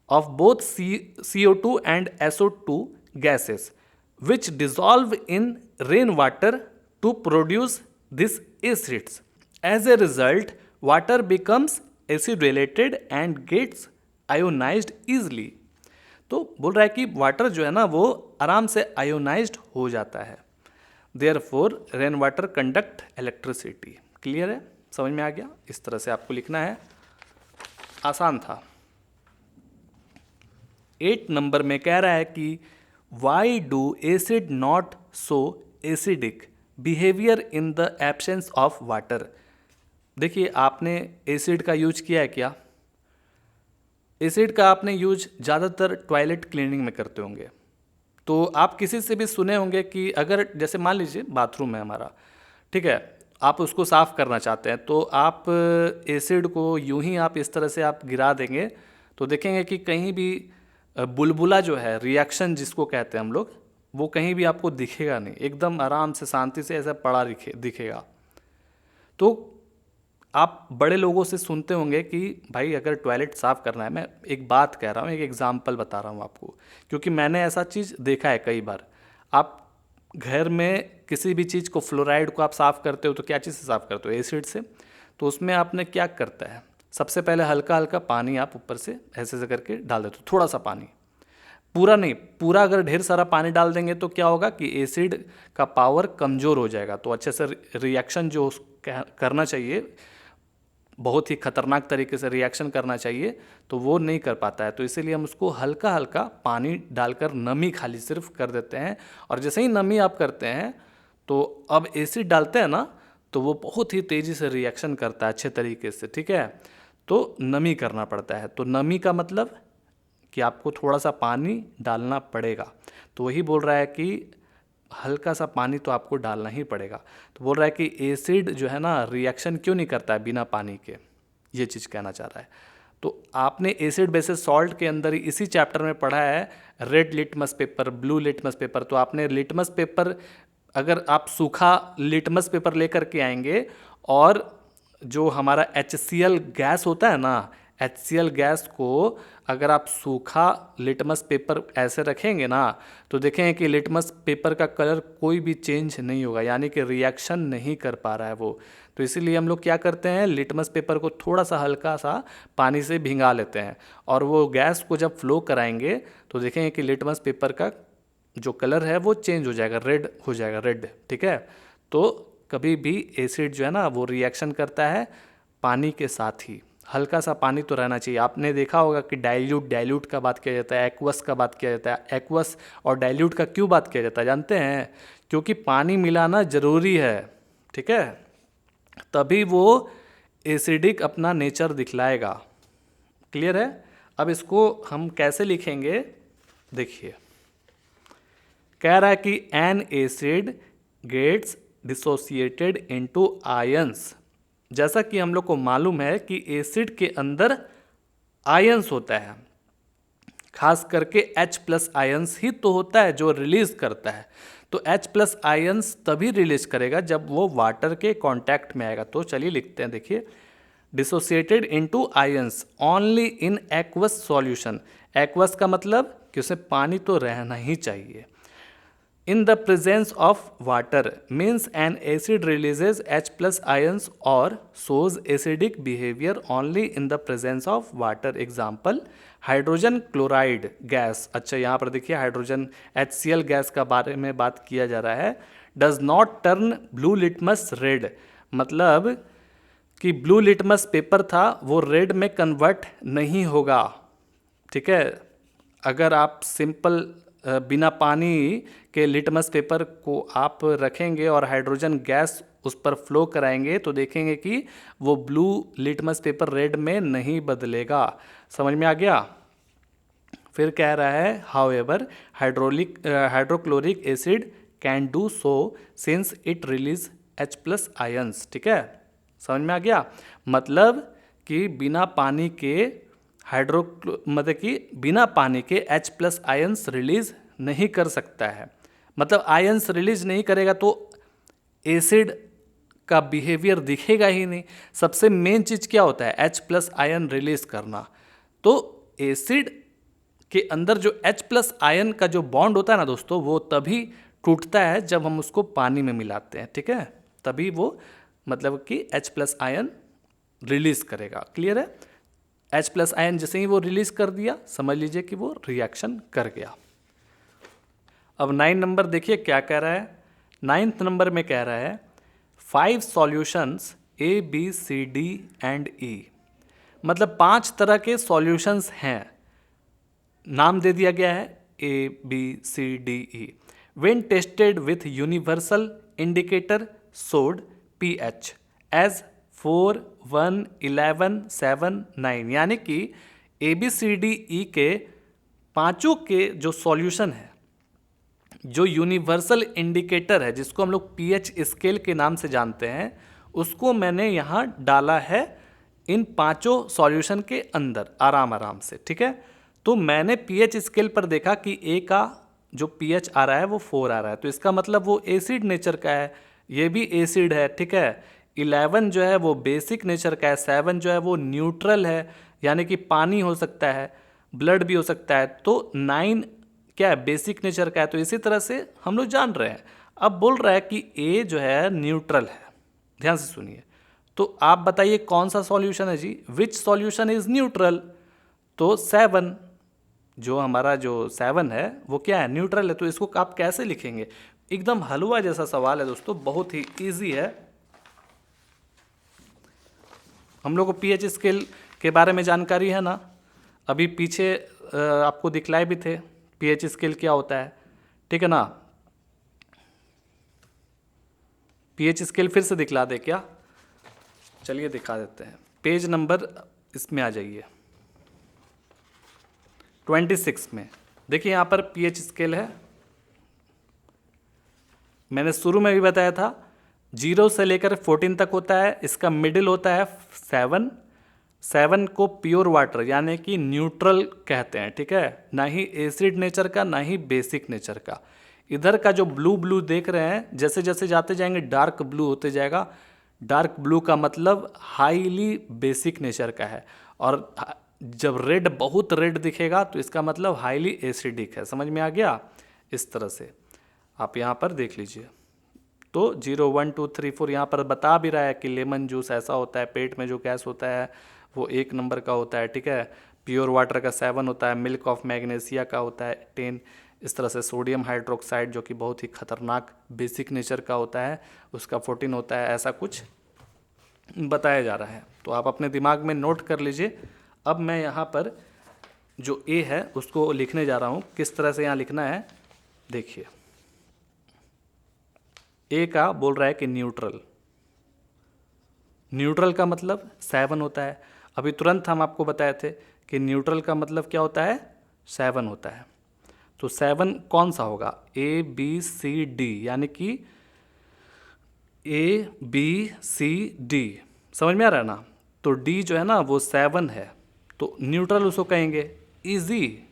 of both CO2 and SO2 gases which dissolve in rainwater to produce these acids. As a result, water becomes acidulated and gets ionized easily. तो बोल रहा है कि water जो है ना वो आराम से आयोनाइज्ड हो जाता है। Therefore rain water conduct electricity. Clear है? समझ में आ गया? इस तरह से आपको लिखना है, आसान था। 8 नंबर में कह रहा है कि why do acid not so acidic behaviour in the absence of water. देखिए, आपने एसिड का यूज किया है क्या? एसिड का आपने यूज ज़्यादातर टॉयलेट क्लीनिंग में करते होंगे। तो आप किसी से भी सुने होंगे कि अगर जैसे मान लीजिए बाथरूम है हमारा, ठीक है, आप उसको साफ़ करना चाहते हैं तो आप एसिड को यूं ही आप इस तरह से आप गिरा देंगे तो देखेंगे कि कहीं भी बुलबुला जो है, रिएक्शन जिसको कहते हैं हम लोग, वो कहीं भी आपको दिखेगा नहीं, एकदम आराम से शांति से ऐसा पड़ा दिखेगा। तो आप बड़े लोगों से सुनते होंगे कि भाई अगर टॉयलेट साफ़ करना है, मैं एक बात कह रहा हूँ, एक एग्जांपल बता रहा हूँ आपको, क्योंकि मैंने ऐसा चीज़ देखा है कई बार। आप घर में किसी भी चीज़ को, फ्लोराइड को आप साफ़ करते हो तो क्या चीज़ से साफ़ करते हो? एसिड से। तो उसमें आपने क्या करता है, सबसे पहले हल्का हल्का पानी आप ऊपर से ऐसे ऐसे करके डाल देते हो, थोड़ा सा पानी, पूरा नहीं, पूरा अगर ढेर सारा पानी डाल देंगे तो क्या होगा कि एसिड का पावर कमज़ोर हो जाएगा। तो अच्छे से रिएक्शन जो करना चाहिए, बहुत ही खतरनाक तरीके से रिएक्शन करना चाहिए, तो वो नहीं कर पाता है। तो इसीलिए हम उसको हल्का हल्का पानी डालकर नमी खाली सिर्फ कर देते हैं। और जैसे ही नमी आप करते हैं तो अब एसिड डालते हैं ना, तो वो बहुत ही तेज़ी से रिएक्शन करता है अच्छे तरीके से, ठीक है। तो नमी करना पड़ता है। तो नमी का मतलब कि आपको थोड़ा सा पानी डालना पड़ेगा। तो वही बोल रहा है कि हल्का सा पानी तो आपको डालना ही पड़ेगा। तो बोल रहा है कि एसिड जो है ना रिएक्शन क्यों नहीं करता है बिना पानी के, ये चीज़ कहना चाह रहा है। तो आपने एसिड बेसिस सॉल्ट के अंदर ही इसी चैप्टर में पढ़ा है red litmus paper, blue litmus paper. तो आपने लिटमस पेपर, अगर आप सूखा लिटमस पेपर लेकर के आएंगे और जो हमारा HCl गैस होता है ना, HCl गैस को अगर आप सूखा लिटमस पेपर ऐसे रखेंगे ना तो देखेंगे कि लिटमस पेपर का कलर कोई भी चेंज नहीं होगा, यानी कि रिएक्शन नहीं कर पा रहा है वो। तो इसीलिए हम लोग क्या करते हैं, लिटमस पेपर को थोड़ा सा हल्का सा पानी से भिंगा लेते हैं और वो गैस को जब फ्लो कराएंगे तो देखेंगे कि लिटमस पेपर का जो कलर है वो चेंज हो जाएगा, रेड हो जाएगा, रेड, ठीक है। तो कभी भी एसिड जो है ना वो रिएक्शन करता है पानी के साथ ही, हल्का सा पानी तो रहना चाहिए। आपने देखा होगा कि डाइल्यूट का बात किया जाता है, एक्वस का बात किया जाता है। एक्वस और डाइल्यूट का क्यों बात किया जाता है जानते हैं? क्योंकि पानी मिलाना ज़रूरी है, ठीक है, तभी वो एसिडिक अपना नेचर दिखलाएगा। क्लियर है? अब इसको हम कैसे लिखेंगे, देखिए, कह रहा है कि an acid gets dissociated into ions. जैसा कि हम लोग को मालूम है कि एसिड के अंदर आयंस होता है, खास करके H प्लस आयंस ही तो होता है जो रिलीज करता है। तो H प्लस आयंस तभी रिलीज करेगा जब वो वाटर के कांटेक्ट में आएगा। तो चलिए लिखते हैं, देखिए, dissociated into ions only in aqueous solution. Aqueous का मतलब कि उसमें पानी तो रहना ही चाहिए। इन the presence of water means N acid releases H plus ions और shows acidic behaviour only in the presence of water. Example hydrogen chloride gas. अच्छा, यहाँ पर देखिए हाइड्रोजन HCl गैस का बारे में बात किया जा रहा है। Does not turn blue litmus red, मतलब कि ब्लू लिटमस पेपर था वो रेड में कन्वर्ट नहीं होगा। ठीक है, अगर आप सिंपल बिना पानी के लिटमस पेपर को आप रखेंगे और हाइड्रोजन गैस उस पर फ्लो कराएंगे तो देखेंगे कि वो ब्लू लिटमस पेपर रेड में नहीं बदलेगा। समझ में आ गया। फिर कह रहा है however hydrochloric acid can do so since it release H plus ions. ठीक है, समझ में आ गया। मतलब कि बिना पानी के मतलब कि बिना पानी के H प्लस आयंस रिलीज नहीं कर सकता है। मतलब आयंस रिलीज नहीं करेगा तो एसिड का बिहेवियर दिखेगा ही नहीं। सबसे मेन चीज क्या होता है, H प्लस आयन रिलीज करना। तो एसिड के अंदर जो H प्लस आयन का जो बॉन्ड होता है ना दोस्तों, वो तभी टूटता है जब हम उसको पानी में मिलाते हैं। ठीक है, तभी वो मतलब कि H प्लस आयन रिलीज करेगा। क्लियर है। H प्लस आयन जैसे ही वो रिलीज कर दिया, समझ लीजिए कि वो रिएक्शन कर गया। अब 9 नंबर देखिए क्या कह रहा है। 9th नंबर में कह रहा है 5 सॉल्यूशंस ABCD एंड E, मतलब 5 तरह के सॉल्यूशंस हैं, नाम दे दिया गया है ABCDE। When tested with universal indicator सोड pH एज 4, 1, 11, 7, 9, यानी कि ABCDE के पांचों के जो सॉल्यूशन है, जो यूनिवर्सल इंडिकेटर है जिसको हम लोग pH स्केल के नाम से जानते हैं, उसको मैंने यहाँ डाला है इन पांचों सॉल्यूशन के अंदर आराम आराम से। ठीक है, तो मैंने pH स्केल पर देखा कि A का जो pH आ रहा है वो 4 आ रहा है, तो इसका मतलब वो एसिड नेचर का है, ये भी एसिड है। ठीक है, 11 जो है वो बेसिक नेचर का है, 7 जो है वो न्यूट्रल है यानी कि पानी हो सकता है, ब्लड भी हो सकता है, तो 9 क्या है, बेसिक नेचर का है। तो इसी तरह से हम लोग जान रहे हैं। अब बोल रहा है कि A जो है न्यूट्रल है, ध्यान से सुनिए। तो आप बताइए कौन सा सॉल्यूशन है जी, विच सॉल्यूशन इज न्यूट्रल। तो 7, जो हमारा जो 7 है वो क्या है, न्यूट्रल है। तो इसको आप कैसे लिखेंगे, एकदम हलवा जैसा सवाल है दोस्तों, बहुत ही ईजी है। हम लोग को pH स्केल के बारे में जानकारी है ना, अभी पीछे आपको दिखलाए भी थे pH स्केल क्या होता है। ठीक है ना, pH स्केल फिर से दिखला दे क्या, चलिए दिखा देते हैं। पेज नंबर इसमें आ जाइए 26 में, देखिए यहाँ पर pH स्केल है। मैंने शुरू में भी बताया था 0 से लेकर 14 तक होता है, इसका मिडिल होता है 7। 7 को प्योर वाटर यानी कि न्यूट्रल कहते हैं। ठीक है, ना ही एसिड नेचर का ना ही बेसिक नेचर का। इधर का जो ब्लू ब्लू देख रहे हैं, जैसे जैसे जाते जाएंगे डार्क ब्लू होते जाएगा। डार्क ब्लू का मतलब हाईली बेसिक नेचर का है, और जब रेड बहुत रेड दिखेगा तो इसका मतलब हाईली एसिडिक है। समझ में आ गया। इस तरह से आप यहाँ पर देख लीजिए। तो 0, 1, 2, 3, 4 यहाँ पर बता भी रहा है कि लेमन जूस ऐसा होता है, पेट में जो गैस होता है वो 1 नंबर का होता है। ठीक है, प्योर वाटर का 7 होता है, मिल्क ऑफ मैग्नीशिया का होता है 10। इस तरह से सोडियम हाइड्रोक्साइड जो कि बहुत ही खतरनाक बेसिक नेचर का होता है, उसका 14 होता है। ऐसा कुछ बताया जा रहा है, तो आप अपने दिमाग में नोट कर लीजिए। अब मैं यहाँ पर जो ए है उसको लिखने जा रहा हूँ। किस तरह से यहाँ लिखना है देखिए। ए का बोल रहा है कि न्यूट्रल, न्यूट्रल का मतलब 7 होता है। अभी तुरंत हम आपको बताए थे कि न्यूट्रल का मतलब क्या होता है, 7 होता है। तो 7 कौन सा होगा, ABCD, यानी कि ABCD, समझ में आ रहा है ना। तो डी जो है ना वो 7 है, तो न्यूट्रल उसको कहेंगे। इजी,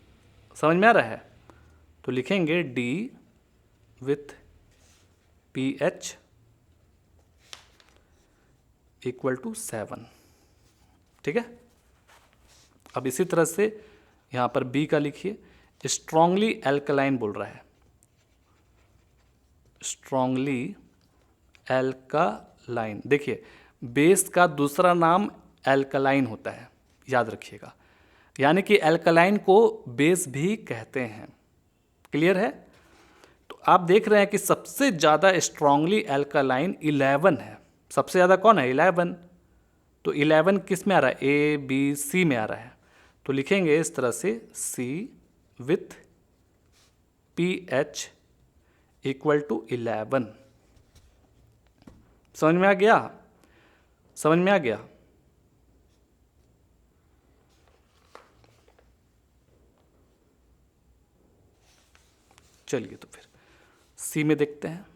समझ में आ रहा है। तो लिखेंगे d with pH equal to 7। ठीक है। अब इसी तरह से यहाँ पर बी का लिखिए, स्ट्रांगली एल्कलाइन बोल रहा है, स्ट्रांगली एल्कलाइन। देखिए बेस का दूसरा नाम एल्कलाइन होता है, याद रखिएगा, यानी कि एल्कलाइन को बेस भी कहते हैं। क्लियर है? तो आप देख रहे हैं कि सबसे ज़्यादा स्ट्रांगली एल्कलाइन 11 है। सबसे ज़्यादा कौन है? 11। तो 11 किस में आ रहा है? ए बी सी में आ रहा है। तो लिखेंगे इस तरह से सी विथ pH इक्वल टू 11। समझ में आ गया? समझ में आ गया? चलिए तो फिर सी में देखते हैं।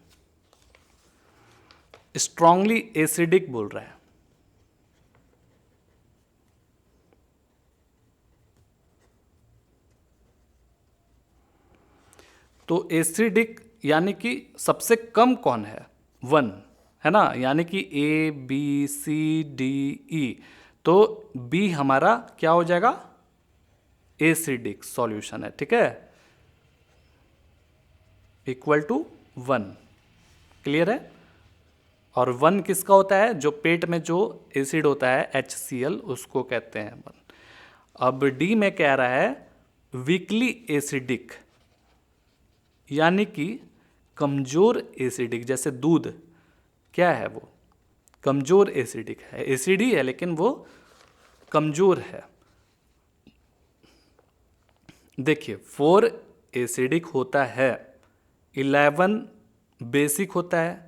स्ट्रांगली एसिडिक बोल रहा है, तो एसिडिक यानी कि सबसे कम कौन है? 1 है ना, यानी कि A B C D E, तो बी हमारा क्या हो जाएगा? एसिडिक सॉल्यूशन है, ठीक है, इक्वल टू 1। क्लियर है? और 1 किसका होता है? जो पेट में जो एसिड होता है HCl, उसको कहते हैं 1। अब डी में कह रहा है वीकली एसिडिक, यानी कि कमजोर एसिडिक। जैसे दूध क्या है? वो कमजोर एसिडिक है, एसिड ही है लेकिन वो कमजोर है। देखिए 4 एसिडिक होता है, 11 बेसिक होता है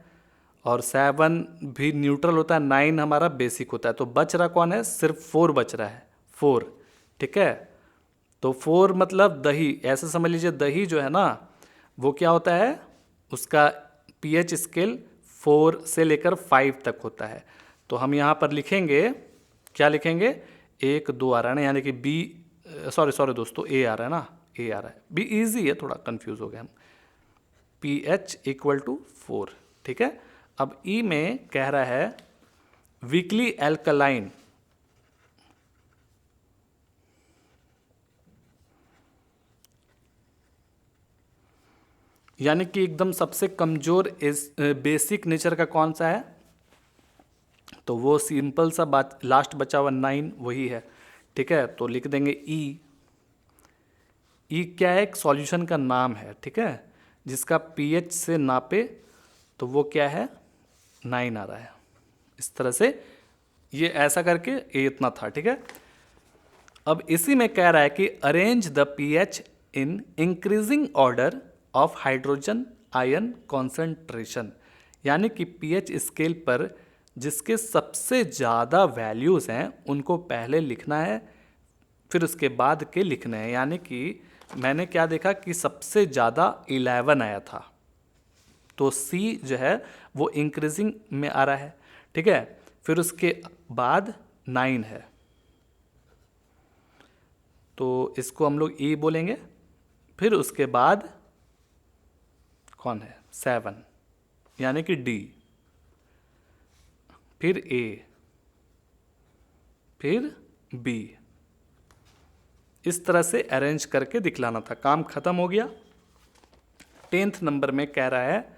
और 7 भी न्यूट्रल होता है, 9 हमारा बेसिक होता है। तो बच रहा कौन है? सिर्फ 4 बच रहा है, 4। ठीक है, तो 4 मतलब दही। ऐसे समझ लीजिए दही जो है ना वो क्या होता है? उसका pH स्केल 4 से लेकर 5 तक होता है। तो हम यहाँ पर लिखेंगे, क्या लिखेंगे? 1 2 आ रहा है ना, यानी कि बी, सॉरी दोस्तों, ए आ रहा है ना, ए आ रहा है। बी इजी है, थोड़ा कंफ्यूज हो गए हम। pH equal to 4। ठीक है, अब ई में कह रहा है वीकली एल्कलाइन, यानी कि एकदम सबसे कमजोर बेसिक नेचर का कौन सा है? तो वो सिंपल सा बात, लास्ट बचा हुआ 9 वही है। ठीक है, तो लिख देंगे ई। ई क्या है? एक सॉल्यूशन का नाम है, ठीक है, जिसका pH से नापे तो वो क्या है? 9 आ रहा है। इस तरह से ये ऐसा करके ये इतना था। ठीक है, अब इसी में कह रहा है कि arrange the pH in increasing order of hydrogen ion concentration, यानी कि pH स्केल पर जिसके सबसे ज़्यादा वैल्यूज़ हैं उनको पहले लिखना है, फिर उसके बाद के लिखने हैं। यानी कि मैंने क्या देखा कि सबसे ज़्यादा 11 आया था, तो C जो है वो इंक्रीजिंग में आ रहा है। ठीक है, फिर उसके बाद 9 है, तो इसको हम लोग E बोलेंगे। फिर उसके बाद कौन है? 7, यानी कि D, फिर A, फिर B। इस तरह से अरेंज करके दिखलाना था, काम खत्म हो गया। 10th नंबर में कह रहा है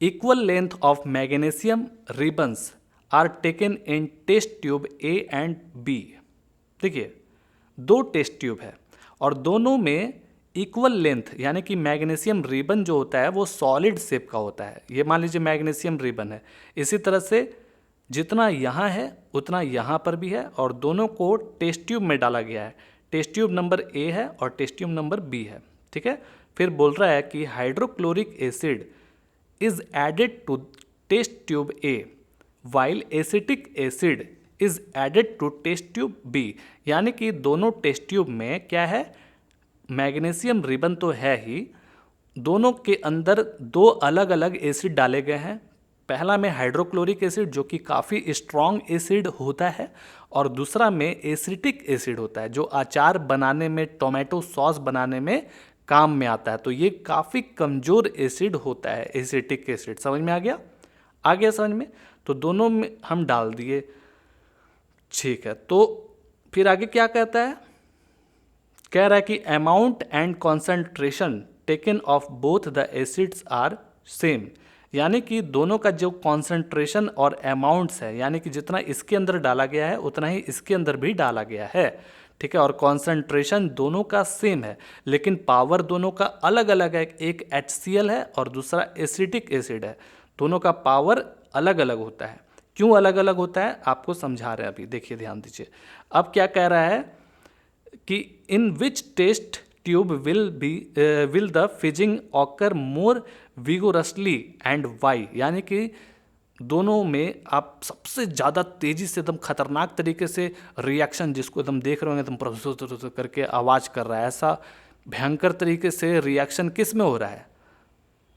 equal length of magnesium ribbons are taken in test tube A and B। देखिए 2 टेस्ट ट्यूब है और दोनों में इक्वल लेंथ, यानी कि मैग्नीशियम रिबन जो होता है वो सॉलिड शेप का होता है। ये मान लीजिए मैग्नीशियम रिबन है, इसी तरह से जितना यहाँ है उतना यहाँ पर भी है और दोनों को टेस्ट ट्यूब में डाला गया है। टेस्ट ट्यूब नंबर A है और टेस्ट ट्यूब नंबर B है। ठीक है, फिर बोल रहा है कि hydrochloric acid is added to test tube A while acetic acid is added to test tube B, यानी कि दोनों टेस्ट ट्यूब में क्या है? मैग्नीशियम रिबन तो है ही, दोनों के अंदर 2 अलग अलग एसिड डाले गए हैं। पहला में हाइड्रोक्लोरिक एसिड जो कि काफ़ी स्ट्रॉन्ग एसिड होता है और दूसरा में एसिटिक एसिड होता है जो अचार बनाने में, टोमेटो सॉस बनाने में काम में आता है। तो ये काफ़ी कमज़ोर एसिड होता है, एसिटिक एसिड। समझ में आ गया? आ गया समझ में? तो दोनों में हम डाल दिए ठीक है, तो फिर आगे क्या कहता है? कह रहा है कि amount and concentration taken of both the acids are same, यानी कि दोनों का जो कॉन्सेंट्रेशन और अमाउंट्स है, यानी कि जितना इसके अंदर डाला गया है उतना ही इसके अंदर भी डाला गया है। ठीक है, और कॉन्सेंट्रेशन दोनों का सेम है, लेकिन पावर दोनों का अलग अलग है। एक HCl है और दूसरा एसिटिक एसिड है, दोनों का पावर अलग अलग होता है। क्यों अलग अलग होता है आपको समझा रहे हैं अभी, देखिए ध्यान दीजिए। अब क्या कह रहा है कि in which test tube will the fizzing occur more vigorously and why, यानी कि दोनों में आप सबसे ज़्यादा तेज़ी से एकदम खतरनाक तरीके से रिएक्शन, जिसको एकदम देख रहे होंगे एकदम प्रोसेस करके आवाज़ कर रहा है, ऐसा भयंकर तरीके से रिएक्शन किस में हो रहा है?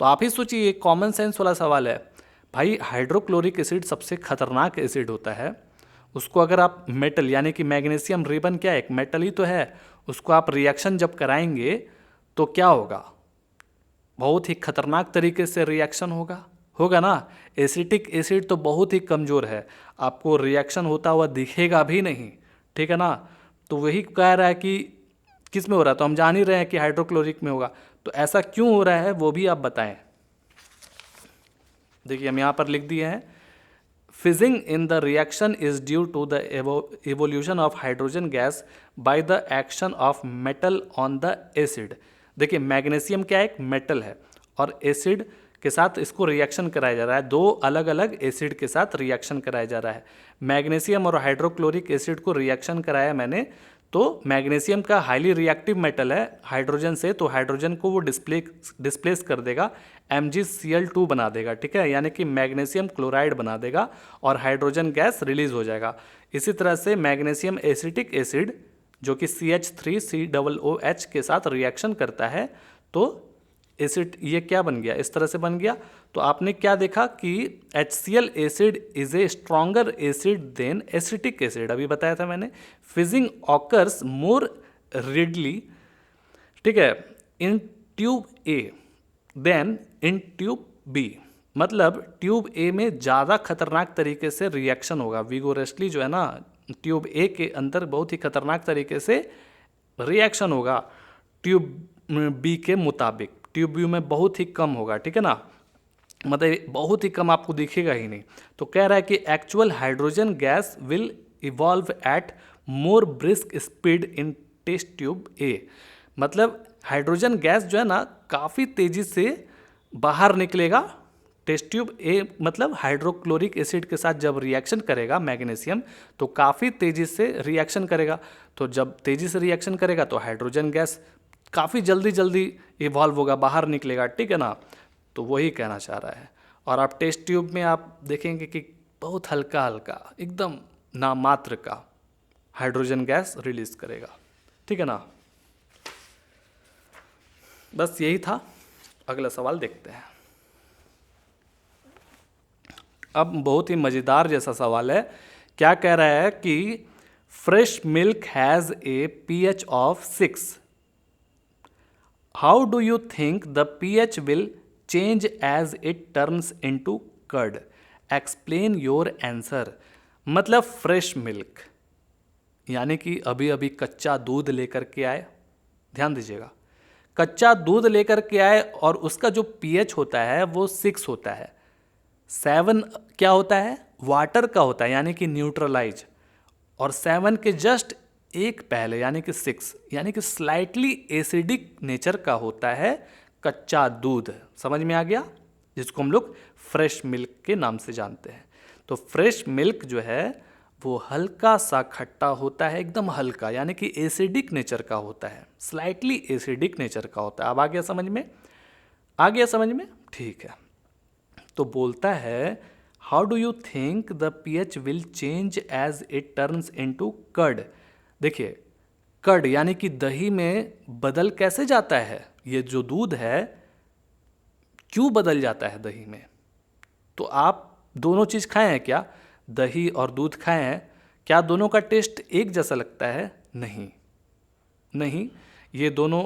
तो आप ही सोचिए, ये कॉमन सेंस वाला सवाल है भाई। हाइड्रोक्लोरिक एसिड सबसे खतरनाक एसिड होता है, उसको अगर आप मेटल, यानी कि मैग्नीशियम रिबन क्या है, एक मेटल ही तो है, उसको आप रिएक्शन जब कराएंगे तो क्या होगा? बहुत ही खतरनाक तरीके से रिएक्शन होगा ना। एसिटिक एसिड तो बहुत ही कमज़ोर है, आपको रिएक्शन होता हुआ दिखेगा भी नहीं, ठीक है ना। तो वही कह रहा है कि किस में हो रहा है, तो हम जान ही रहे हैं कि हाइड्रोक्लोरिक में होगा। तो ऐसा क्यों हो रहा है वो भी आप बताएं। देखिए हम यहाँ पर लिख दिए हैं, fizzing in the reaction is due to the evolution of hydrogen gas by the action of metal on the acid. देखिए मैग्नीशियम क्या है, एक मेटल है, और एसिड के साथ इसको रिएक्शन कराया जा रहा है, दो अलग अलग एसिड के साथ रिएक्शन कराया जा रहा है। मैग्नीशियम और हाइड्रोक्लोरिक एसिड को रिएक्शन कराया मैंने, तो मैग्नीशियम का हाईली रिएक्टिव मेटल है हाइड्रोजन से, तो हाइड्रोजन को वो डिस्प्लेस कर देगा, MgCl2 बना देगा, ठीक है, यानी कि मैग्नीशियम क्लोराइड बना देगा और हाइड्रोजन गैस रिलीज हो जाएगा। इसी तरह से मैग्नीशियम एसिटिक एसिड जो कि CH3COOH के साथ रिएक्शन करता है, तो एसिड ये क्या बन गया, इस तरह से बन गया। तो आपने क्या देखा कि HCl acid is a stronger acid than acetic acid, अभी बताया था मैंने। फिजिंग ऑकर्स मोर रेडली, ठीक है, in tube A then in tube B, मतलब ट्यूब ए में ज़्यादा खतरनाक तरीके से रिएक्शन होगा, विगोरसली जो है ना, ट्यूब ए के अंदर बहुत ही खतरनाक तरीके से रिएक्शन होगा ट्यूब बी के मुताबिक। ट्यूब बी में बहुत ही कम होगा, ठीक है ना, मतलब बहुत ही कम, आपको दिखेगा ही नहीं। तो कह रहा है कि actual hydrogen gas will evolve at more brisk speed in test tube A, मतलब हाइड्रोजन गैस जो है ना काफ़ी तेज़ी से बाहर निकलेगा टेस्ट ट्यूब ए, मतलब हाइड्रोक्लोरिक एसिड के साथ जब रिएक्शन करेगा मैग्नीशियम, तो काफ़ी तेज़ी से रिएक्शन करेगा। तो जब तेज़ी से रिएक्शन करेगा तो हाइड्रोजन गैस काफ़ी जल्दी इवॉल्व होगा, बाहर निकलेगा, ठीक है ना। तो वही कहना चाह रहा है। और आप टेस्ट ट्यूब में आप देखेंगे कि बहुत हल्का हल्का एकदम नामात्र का हाइड्रोजन गैस रिलीज करेगा, ठीक है ना। बस यही था, अगला सवाल देखते हैं। अब बहुत ही मज़ेदार जैसा सवाल है। क्या कह रहा है कि fresh milk has a pH of 6, how do you think the pH will change as it turns into curd, explain your answer. मतलब फ्रेश मिल्क यानी कि अभी अभी कच्चा दूध लेकर के आए, ध्यान दीजिएगा, कच्चा दूध लेकर के आए और उसका जो pH होता है वो 6 होता है। 7 क्या होता है, वाटर का होता है, यानी कि न्यूट्रलाइज, और 7 के जस्ट एक पहले यानी कि 6, यानी कि स्लाइटली एसिडिक नेचर का होता है कच्चा दूध। समझ में आ गया, जिसको हम लोग फ्रेश मिल्क के नाम से जानते हैं। तो फ्रेश मिल्क जो है वो हल्का सा खट्टा होता है, एकदम हल्का, यानी कि एसिडिक नेचर का होता है, स्लाइटली एसिडिक नेचर का होता है। अब आ गया समझ में, आ गया समझ में, ठीक है। तो बोलता है how do you think the pH will change as it turns into curd. देखिए कर्ड यानी कि दही में बदल कैसे जाता है, ये जो दूध है क्यों बदल जाता है दही में। तो आप दोनों चीज़ खाए हैं क्या, दही और दूध खाए हैं, क्या दोनों का टेस्ट एक जैसा लगता है? नहीं नहीं, ये दोनों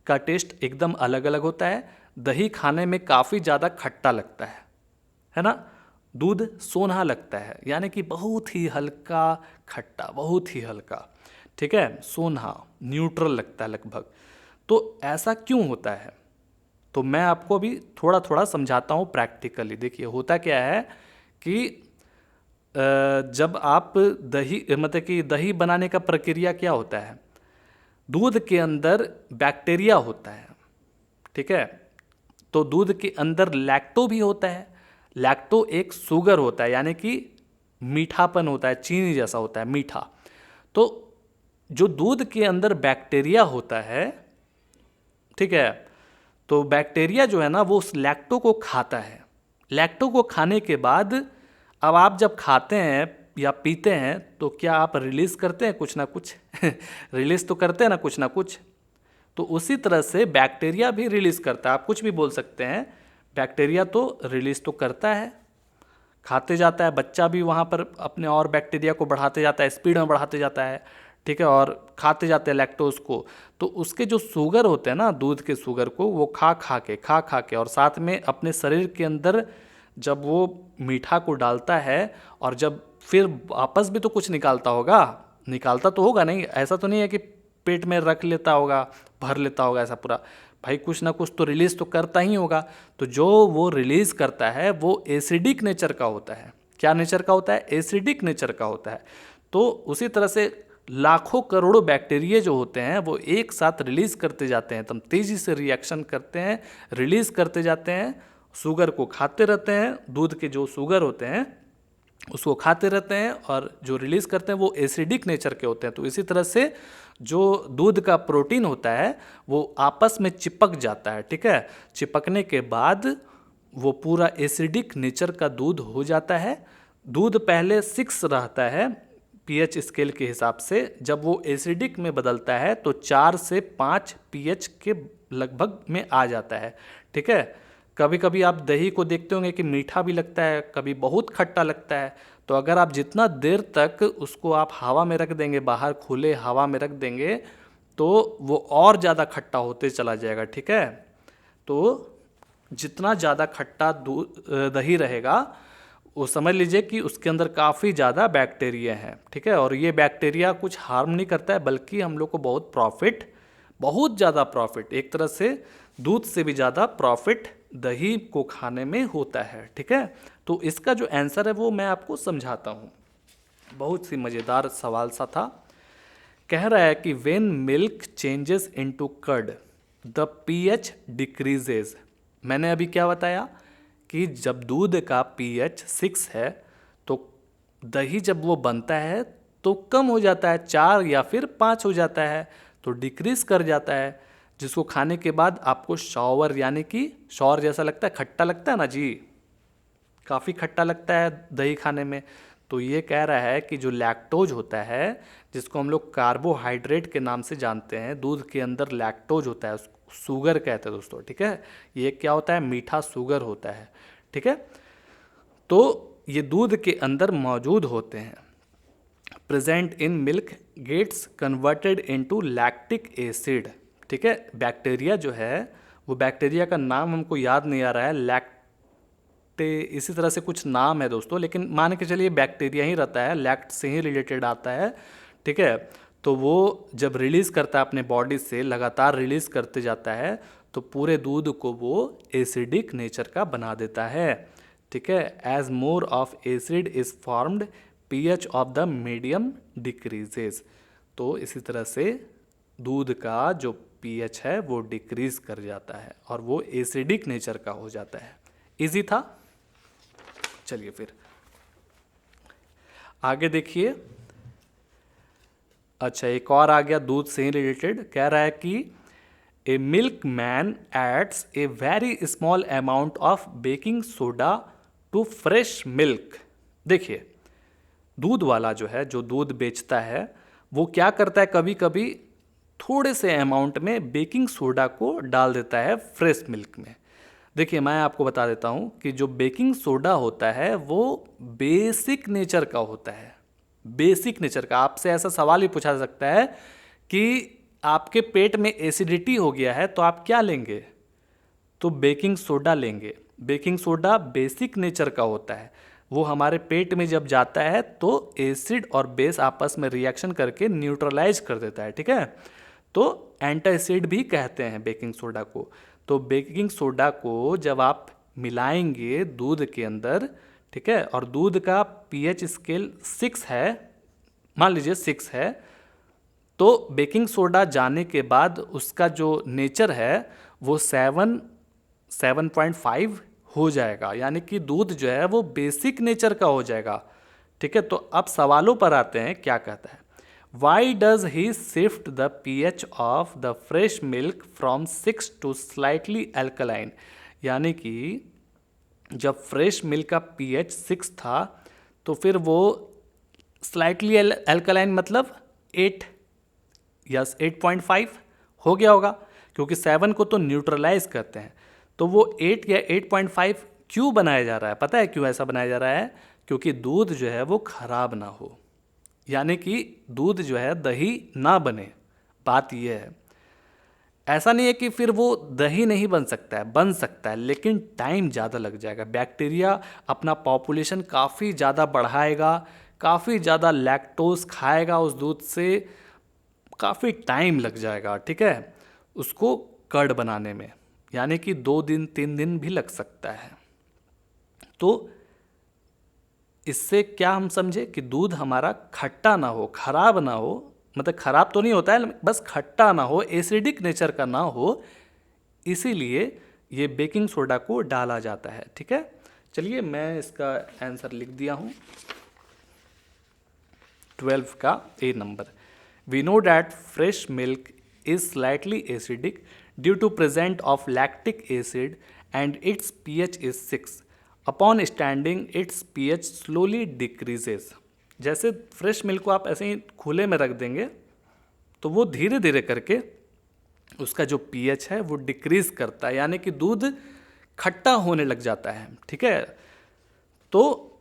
का टेस्ट एकदम अलग अलग होता है। दही खाने में काफ़ी ज़्यादा खट्टा लगता है ना, दूध सोना लगता है, यानी कि बहुत ही हल्का खट्टा, बहुत ही हल्का, ठीक है, सोना, न्यूट्रल लगता है लगभग। तो ऐसा क्यों होता है? तो मैं आपको अभी थोड़ा थोड़ा समझाता हूँ प्रैक्टिकली। देखिए होता क्या है कि जब आप दही, मतलब कि दही बनाने का प्रक्रिया क्या होता है, दूध के अंदर बैक्टीरिया होता है, ठीक है। तो दूध के अंदर लैक्टो भी होता है। लैक्टो एक शुगर होता है, यानी कि मीठापन होता है, चीनी जैसा होता है, मीठा। तो जो दूध के अंदर बैक्टीरिया होता है, ठीक है, तो बैक्टीरिया जो है ना वो उस लैक्टो को खाता है। लैक्टो को खाने के बाद अब आप जब खाते हैं या पीते हैं तो क्या आप रिलीज करते हैं कुछ ना कुछ रिलीज तो करते हैं ना कुछ ना कुछ। तो उसी तरह से बैक्टीरिया भी रिलीज करता है। आप कुछ भी बोल सकते हैं, बैक्टीरिया तो रिलीज तो करता है, खाते जाता है, बच्चा भी वहाँ पर अपने और बैक्टीरिया को बढ़ाते जाता है, स्पीड में बढ़ाते जाता है, ठीक है, और खाते जाते हैं लैक्टोज को। तो उसके जो शुगर होते हैं ना, दूध के शुगर को वो खा खा के और साथ में अपने शरीर के अंदर जब वो मीठा को डालता है और जब फिर वापस भी तो कुछ निकालता होगा, निकालता तो होगा नहीं, ऐसा तो नहीं है कि पेट में रख लेता होगा, भर लेता होगा ऐसा पूरा, भाई कुछ ना कुछ तो रिलीज तो करता ही होगा। तो जो वो रिलीज करता है वो एसिडिक नेचर का होता है। क्या नेचर का होता है? एसिडिक नेचर का होता है। तो उसी तरह से लाखों करोड़ों बैक्टीरिया जो होते हैं वो एक साथ रिलीज करते जाते हैं, एकदम तेजी से रिएक्शन करते हैं, रिलीज करते जाते हैं, शुगर को खाते रहते हैं, दूध के जो शुगर होते हैं उसको खाते रहते हैं, और जो रिलीज करते हैं वो एसिडिक नेचर के होते हैं। तो इसी तरह से जो दूध का प्रोटीन होता है वो आपस में चिपक जाता है, ठीक है। चिपकने के बाद वो पूरा एसिडिक नेचर का दूध हो जाता है। दूध पहले 6 रहता है पीएच स्केल के हिसाब से, जब वो एसिडिक में बदलता है तो 4 से 5 पीएच के लगभग में आ जाता है, ठीक है। कभी कभी आप दही को देखते होंगे कि मीठा भी लगता है, कभी बहुत खट्टा लगता है। तो अगर आप जितना देर तक उसको आप हवा में रख देंगे, बाहर खुले हवा में रख देंगे, तो वो और ज़्यादा खट्टा होते चला जाएगा, ठीक है। तो जितना ज़्यादा खट्टा दूध दही रहेगा वो समझ लीजिए कि उसके अंदर काफ़ी ज़्यादा बैक्टीरिया है, ठीक है। और ये बैक्टीरिया कुछ हार्म नहीं करता है, बल्कि हम लोग को बहुत प्रॉफिट, बहुत ज़्यादा प्रॉफिट, एक तरह से दूध से भी ज़्यादा प्रॉफिट दही को खाने में होता है, ठीक है। तो इसका जो आंसर है वो मैं आपको समझाता हूँ। बहुत सी मज़ेदार सवाल सा था। कह रहा है कि when milk changes into curd the pH decreases. मैंने अभी क्या बताया कि जब दूध का पीएच 6 है तो दही जब वो बनता है तो कम हो जाता है, 4 या फिर 5 हो जाता है, तो डिक्रीज कर जाता है, जिसको खाने के बाद आपको शॉवर, यानी कि शॉवर जैसा लगता है, खट्टा लगता है ना जी, काफ़ी खट्टा लगता है दही खाने में। तो ये कह रहा है कि जो लैक्टोज होता है, जिसको हम लोग कार्बोहाइड्रेट के नाम से जानते हैं, दूध के अंदर लैक्टोज होता है, उसको शुगर कहते हैं दोस्तों, ठीक है। ये क्या होता है? मीठा शुगर होता है, ठीक है। तो ये दूध के अंदर मौजूद होते हैं, present in milk gets converted into lactic acid, ठीक है। बैक्टीरिया जो है, वो बैक्टीरिया का नाम हमको याद नहीं आ रहा है, लैक्टे इसी तरह से कुछ नाम है दोस्तों, लेकिन मान के चलिए बैक्टीरिया ही रहता है, लैक्ट से ही रिलेटेड आता है, ठीक है। तो वो जब रिलीज़ करता है अपने बॉडी से, लगातार रिलीज़ करते जाता है, तो पूरे दूध को वो एसिडिक नेचर का बना देता है, ठीक है। As more of acid is formed pH of the medium decreases. तो इसी तरह से दूध का जो पीएच है वो डिक्रीज कर जाता है और वो एसिडिक नेचर का हो जाता है। इजी था। चलिए फिर आगे देखिए। अच्छा, एक और आ गया दूध से ही रिलेटेड। कह रहा है कि a milkman adds a very small amount of baking soda to fresh milk. देखिए, दूध वाला जो है, जो दूध बेचता है, वो क्या करता है, कभी कभी थोड़े से अमाउंट में बेकिंग सोडा को डाल देता है फ्रेश मिल्क में। देखिए, मैं आपको बता देता हूँ कि जो बेकिंग सोडा होता है वो बेसिक नेचर का होता है, बेसिक नेचर का। आपसे ऐसा सवाल भी पूछा जा सकता है कि आपके पेट में एसिडिटी हो गया है तो आप क्या लेंगे? तो बेकिंग सोडा लेंगे। बेकिंग सोडा बेसिक नेचर का होता है, वो हमारे पेट में जब जाता है तो एसिड और बेस आपस में रिएक्शन करके न्यूट्रलाइज कर देता है, ठीक है। तो एंटासिड भी कहते हैं बेकिंग सोडा को। तो बेकिंग सोडा को जब आप मिलाएंगे दूध के अंदर, ठीक है, और दूध का पीएच स्केल 6 है, मान लीजिए 6 है, तो बेकिंग सोडा जाने के बाद उसका जो नेचर है वो 7.5 हो जाएगा, यानी कि दूध जो है वो बेसिक नेचर का हो जाएगा, ठीक है। तो अब सवालों पर आते हैं, क्या कहता है, why does he shift the pH of the fresh milk from 6 to slightly alkaline. यानी कि जब फ्रेश मिल्क का पीएच 6 था तो फिर वो स्लाइटली एल्कलाइन मतलब 8, यस 8.5 हो गया होगा, क्योंकि 7 को तो न्यूट्रलाइज करते हैं। तो वो 8 या 8.5 क्यों बनाया जा रहा है? पता है क्यों ऐसा बनाया जा रहा है? क्योंकि दूध जो है वो खराब ना हो, यानी कि दूध जो है दही ना बने। बात यह है, ऐसा नहीं है कि फिर वो दही नहीं बन सकता है, बन सकता है, लेकिन टाइम ज़्यादा लग जाएगा। बैक्टीरिया अपना पॉपुलेशन काफ़ी ज़्यादा बढ़ाएगा, काफ़ी ज़्यादा लैक्टोज खाएगा उस दूध से, काफ़ी टाइम लग जाएगा, ठीक है, उसको कर्ड बनाने में, यानी कि 2 दिन 3 दिन भी लग सकता है। तो इससे क्या हम समझे कि दूध हमारा खट्टा ना हो, खराब ना हो, मतलब खराब तो नहीं होता है, बस खट्टा ना हो, एसिडिक नेचर का ना हो, इसीलिए ये बेकिंग सोडा को डाला जाता है, ठीक है। चलिए मैं इसका आंसर लिख दिया हूँ, 12 का A number. We know that fresh milk is slightly acidic due to present of lactic acid and its pH is 6। Upon standing its pH slowly decreases. जैसे फ्रेश मिल्क को आप ऐसे ही खुले में रख देंगे तो वो धीरे धीरे करके उसका जो पीएच है वो डिक्रीज करता है, यानी कि दूध खट्टा होने लग जाता है, ठीक है। तो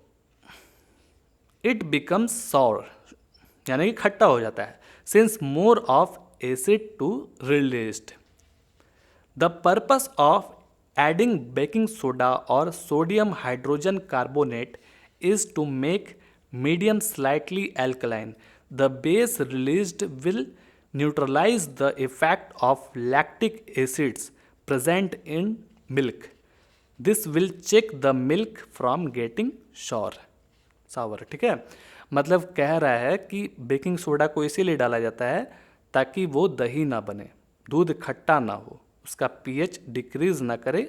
इट बिकम्स सॉर, यानी कि खट्टा हो जाता है, since more of acid to released. The purpose of adding baking soda और sodium hydrogen carbonate is to make medium slightly alkaline. The base released will neutralize the effect of lactic acids present in milk. This will check the milk from getting sour, ठीक है। मतलब कह रहा है कि baking soda को इसीलिए डाला जाता है ताकि वो दही ना बने, दूध खट्टा ना हो, उसका पीएच डिक्रीज ना करे।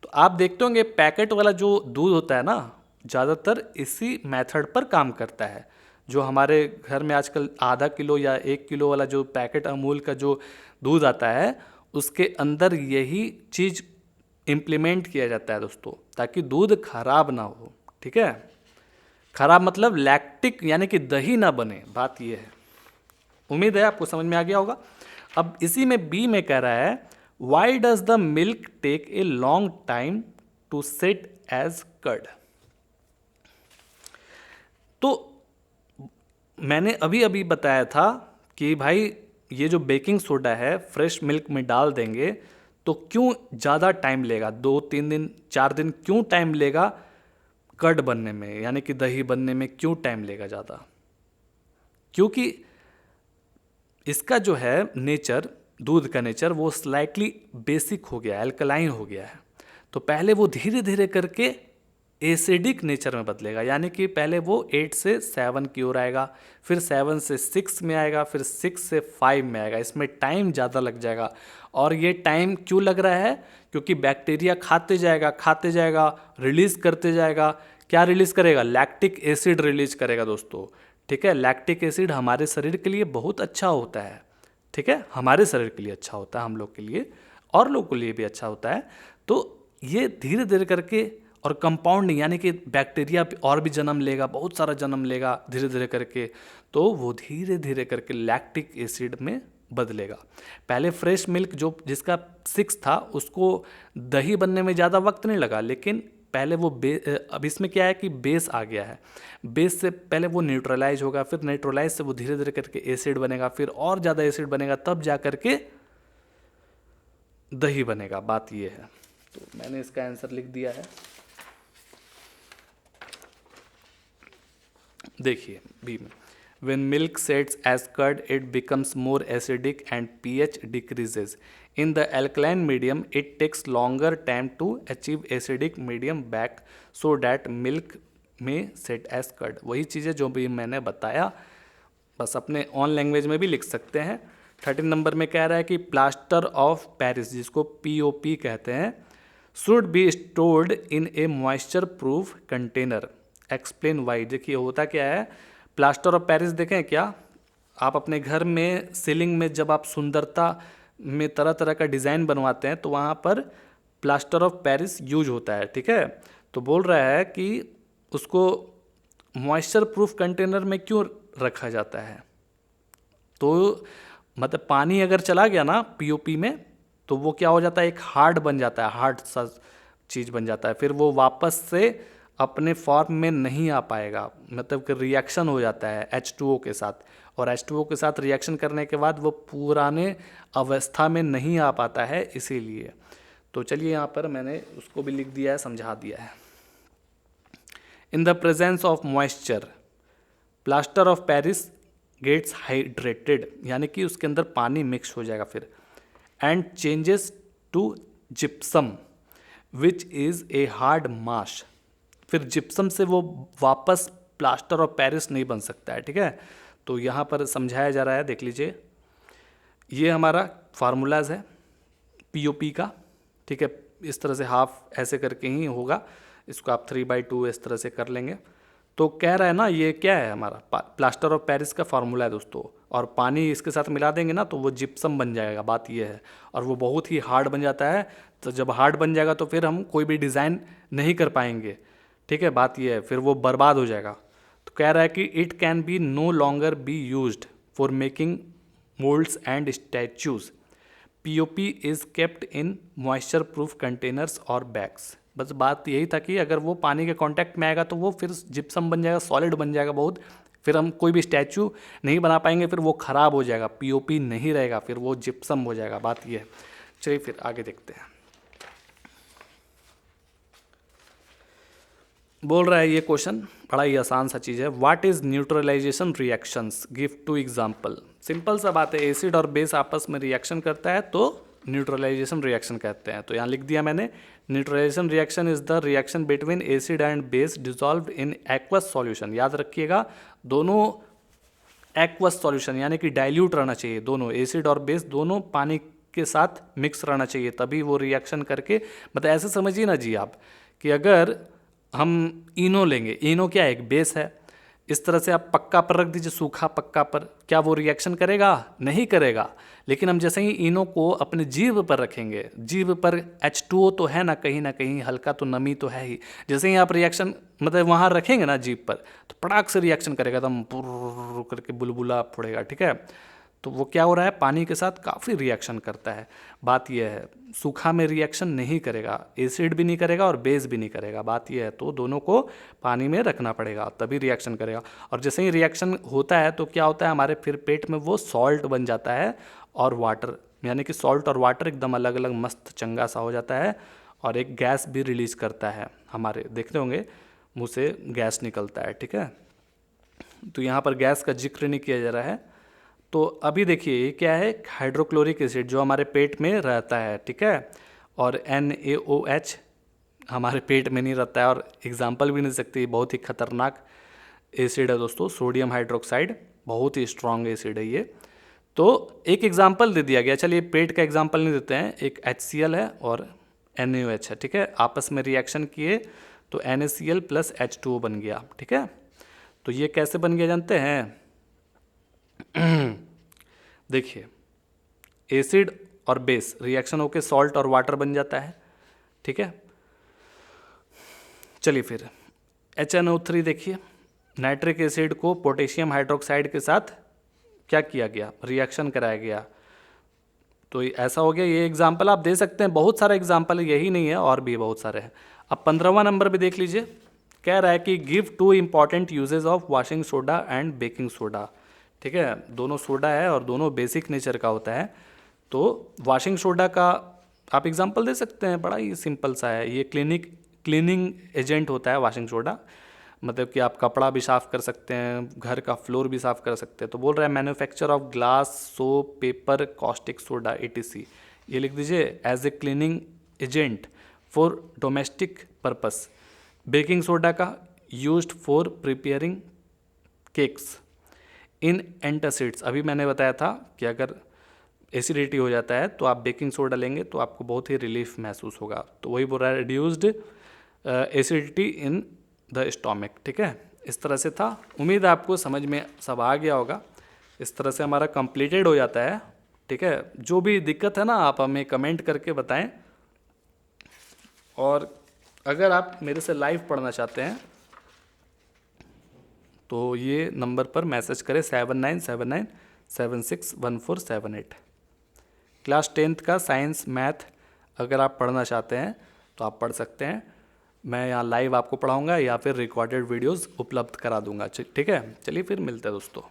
तो आप देखते होंगे पैकेट वाला जो दूध होता है ना, ज़्यादातर इसी मेथड पर काम करता है। जो हमारे घर में आजकल आधा किलो या 1 किलो वाला जो पैकेट अमूल का जो दूध आता है, उसके अंदर यही चीज़ इम्प्लीमेंट किया जाता है दोस्तों, ताकि दूध खराब ना हो, ठीक है। खराब मतलब लैक्टिक, यानी कि दही ना बने, बात यह है। उम्मीद है आपको समझ में आ गया होगा। अब इसी में बी में कह रहा है, why does the milk take a long time to set as curd. तो मैंने अभी अभी बताया था कि भाई ये जो बेकिंग सोडा है फ्रेश मिल्क में डाल देंगे तो क्यों ज़्यादा टाइम लेगा, 2-3 दिन 4 दिन क्यों टाइम लेगा कर्ड बनने में, यानी कि दही बनने में क्यों टाइम लेगा ज़्यादा? क्योंकि इसका जो है नेचर, दूध का नेचर वो स्लाइटली बेसिक हो गया है, एल्कलाइन हो गया है। तो पहले वो धीरे धीरे करके एसिडिक नेचर में बदलेगा, यानी कि पहले वो 8 से 7 की ओर आएगा, फिर 7 से 6 में आएगा, फिर 6 से 5 में आएगा। इसमें टाइम ज़्यादा लग जाएगा। और ये टाइम क्यों लग रहा है? क्योंकि बैक्टीरिया खाते जाएगा, रिलीज़ करते जाएगा। क्या रिलीज़ करेगा? लैक्टिक एसिड रिलीज करेगा दोस्तों, ठीक है। लैक्टिक एसिड हमारे शरीर के लिए बहुत अच्छा होता है, ठीक है, हमारे शरीर के लिए अच्छा होता है, हम लोग के लिए और लोगों के लिए भी अच्छा होता है। तो ये धीरे धीरे करके और कंपाउंडिंग, यानी कि बैक्टीरिया और भी जन्म लेगा, बहुत सारा जन्म लेगा धीरे धीरे करके, तो वो धीरे धीरे करके लैक्टिक एसिड में बदलेगा। पहले फ्रेश मिल्क जो जिसका 6 था उसको दही बनने में ज़्यादा वक्त नहीं लगा, लेकिन पहले वो अब इसमें क्या है कि बेस आ गया है, बेस से पहले वो न्यूट्रलाइज होगा, फिर न्यूट्रलाइज से वो धीरे धीरे करके एसिड बनेगा, फिर और ज़्यादा एसिड बनेगा, तब जा करके दही बनेगा। बात ये है। तो मैंने इसका आंसर लिख दिया है। देखिए बी में, when milk sets as curd it becomes more acidic and pH decreases. In the alkaline medium it takes longer time to achieve acidic medium back so that milk may set as curd. वही चीज़ें जो भी मैंने बताया, बस अपने on language में भी लिख सकते हैं। 13 नंबर में कह रहा है कि प्लास्टर ऑफ पेरिस, जिसको POP कहते हैं, should be stored in A moisture proof container. Explain why. देखिए होता क्या है, प्लास्टर ऑफ पेरिस देखें क्या, आप अपने घर में सीलिंग में जब आप सुंदरता में तरह तरह का डिज़ाइन बनवाते हैं तो वहाँ पर प्लास्टर ऑफ पेरिस यूज होता है, ठीक है। तो बोल रहा है कि उसको मॉइस्चर प्रूफ कंटेनर में क्यों रखा जाता है, तो मतलब पानी अगर चला गया ना POP में तो वो क्या हो जाता है, एक हार्ड बन जाता है, हार्ड सा चीज़ बन जाता है, फिर वो वापस से अपने फॉर्म में नहीं आ पाएगा, मतलब कि रिएक्शन हो जाता है H2O के साथ, और H2O के साथ रिएक्शन करने के बाद वो पुराने अवस्था में नहीं आ पाता है, इसीलिए। तो चलिए यहाँ पर मैंने उसको भी लिख दिया है, समझा दिया है। In the presence of moisture plaster of Paris gets hydrated, यानी कि उसके अंदर पानी मिक्स हो जाएगा फिर, and changes to gypsum which is a hard mass. फिर जिप्सम से वो वापस प्लास्टर ऑफ पेरिस नहीं बन सकता है, ठीक है। तो यहाँ पर समझाया जा रहा है, देख लीजिए, ये हमारा फार्मूलाज है POP का, ठीक है। इस तरह से हाफ ऐसे करके ही होगा, इसको आप 3/2 इस तरह से कर लेंगे। तो कह रहा है ना, ये क्या है हमारा प्लास्टर ऑफ पेरिस का फार्मूला है दोस्तों, और पानी इसके साथ मिला देंगे ना तो वो जिप्सम बन जाएगा, बात ये है, और वो बहुत ही हार्ड बन जाता है। तो जब हार्ड बन जाएगा तो फिर हम कोई भी डिज़ाइन नहीं कर पाएंगे, ठीक है, बात ये है, फिर वो बर्बाद हो जाएगा। तो कह रहा है कि it can be no longer be used for making moulds and statues. POP is kept in moisture proof containers और बैग्स। बस बात यही था कि अगर वो पानी के कांटेक्ट में आएगा तो वो फिर जिप्सम बन जाएगा, सॉलिड बन जाएगा बहुत, फिर हम कोई भी स्टैचू नहीं बना पाएंगे, फिर वो ख़राब हो जाएगा, POP नहीं रहेगा, फिर वो जिप्सम हो जाएगा, बात ये है। चलिए फिर आगे देखते हैं। बोल रहा है ये क्वेश्चन बड़ा ही आसान सा चीज़ है, what is neutralisation reactions, give 2 example. Simple सा बात है, एसिड और बेस आपस में रिएक्शन करता है तो न्यूट्रलाइजेशन रिएक्शन कहते हैं। तो यहाँ लिख दिया मैंने, neutralisation reaction is the reaction between acid and base dissolve in aqueous solution. याद रखिएगा, दोनों एक्वस सॉल्यूशन यानी कि डाइल्यूट रहना चाहिए, दोनों एसिड और बेस दोनों पानी के साथ मिक्स रहना चाहिए, तभी वो रिएक्शन करके, मतलब ऐसे समझिए ना जी आप, कि अगर हम इनो लेंगे, इनो क्या है, एक बेस है, इस तरह से आप पक्का पर रख दीजिए, सूखा पक्का पर, क्या वो रिएक्शन करेगा? नहीं करेगा। लेकिन हम जैसे ही इनो को अपने जीभ पर रखेंगे, जीभ पर H2O तो है ना कहीं हल्का तो नमी तो है ही, जैसे ही आप रिएक्शन मतलब वहाँ रखेंगे ना जीभ पर, तो पटाख से रिएक्शन करेगा, एकदम पुर करके बुलबुला फोड़ेगा, ठीक है। तो वो क्या हो रहा है, पानी के साथ काफ़ी रिएक्शन करता है, बात यह है। सूखा में रिएक्शन नहीं करेगा, एसिड भी नहीं करेगा और बेस भी नहीं करेगा, बात यह है। तो दोनों को पानी में रखना पड़ेगा तभी रिएक्शन करेगा, और जैसे ही रिएक्शन होता है तो क्या होता है, हमारे फिर पेट में वो सॉल्ट बन जाता है और वाटर, यानी कि सॉल्ट और वाटर एकदम अलग अलग मस्त चंगा सा हो जाता है, और एक गैस भी रिलीज करता है, हमारे देखते होंगे मुँह से गैस निकलता है, ठीक है। तो यहाँ पर गैस का जिक्र नहीं किया जा रहा है। तो अभी देखिए ये क्या है, हाइड्रोक्लोरिक एसिड जो हमारे पेट में रहता है, ठीक है, और NaOH हमारे पेट में नहीं रहता है, और एग्जाम्पल भी नहीं सकती, बहुत ही खतरनाक एसिड है दोस्तों, सोडियम हाइड्रोक्साइड, बहुत ही स्ट्रॉन्ग एसिड है ये। तो एक एग्जाम्पल दे दिया गया, चलिए पेट का एग्जाम्पल नहीं देते हैं, एक HCl है और NaOH है, ठीक है, आपस में रिएक्शन किए तो NaCl + H2O बन गया, ठीक है। तो ये कैसे बन गया जानते हैं? देखिए एसिड और बेस रिएक्शन होकर सॉल्ट और वाटर बन जाता है, ठीक है। चलिए फिर HNO3 देखिए, नाइट्रिक एसिड को पोटेशियम हाइड्रोक्साइड के साथ क्या किया गया, रिएक्शन कराया गया, तो ऐसा हो गया। ये एग्जाम्पल आप दे सकते हैं, बहुत सारे एग्जाम्पल, यही नहीं है और भी बहुत सारे हैं। अब 15वां नंबर भी देख लीजिए, कह रहा है कि give 2 important uses of washing soda and baking soda, ठीक है, दोनों सोडा है और दोनों बेसिक नेचर का होता है। तो वॉशिंग सोडा का आप एग्जांपल दे सकते हैं, बड़ा ही सिंपल सा है, ये क्लीनिंग एजेंट होता है वॉशिंग सोडा, मतलब कि आप कपड़ा भी साफ़ कर सकते हैं, घर का फ्लोर भी साफ़ कर सकते हैं। तो बोल रहा है manufacture of glass, soap, paper, caustic soda etc। ये लिख दीजिए as a cleaning agent for domestic purpose. Baking soda का used for preparing cakes. In antacids, अभी मैंने बताया था कि अगर एसिडिटी हो जाता है तो आप बेकिंग सोडा लेंगे तो आपको बहुत ही रिलीफ महसूस होगा। तो वही बोल रहा है reduced acidity in the stomach. ठीक है, इस तरह से था। उम्मीद है आपको समझ में सब आ गया होगा। इस तरह से हमारा कंप्लीटेड हो जाता है। ठीक है, जो भी दिक्कत है ना आप हमें कमेंट करके बताएं। और अगर आप मेरे से लाइव पढ़ना चाहते हैं तो ये नंबर पर मैसेज करें 7979761478। क्लास 10th का साइंस मैथ अगर आप पढ़ना चाहते हैं तो आप पढ़ सकते हैं। मैं यहाँ लाइव आपको पढ़ाऊँगा या फिर रिकॉर्डेड वीडियोस उपलब्ध करा दूँगा। ठीक है, चलिए फिर मिलते हैं दोस्तों।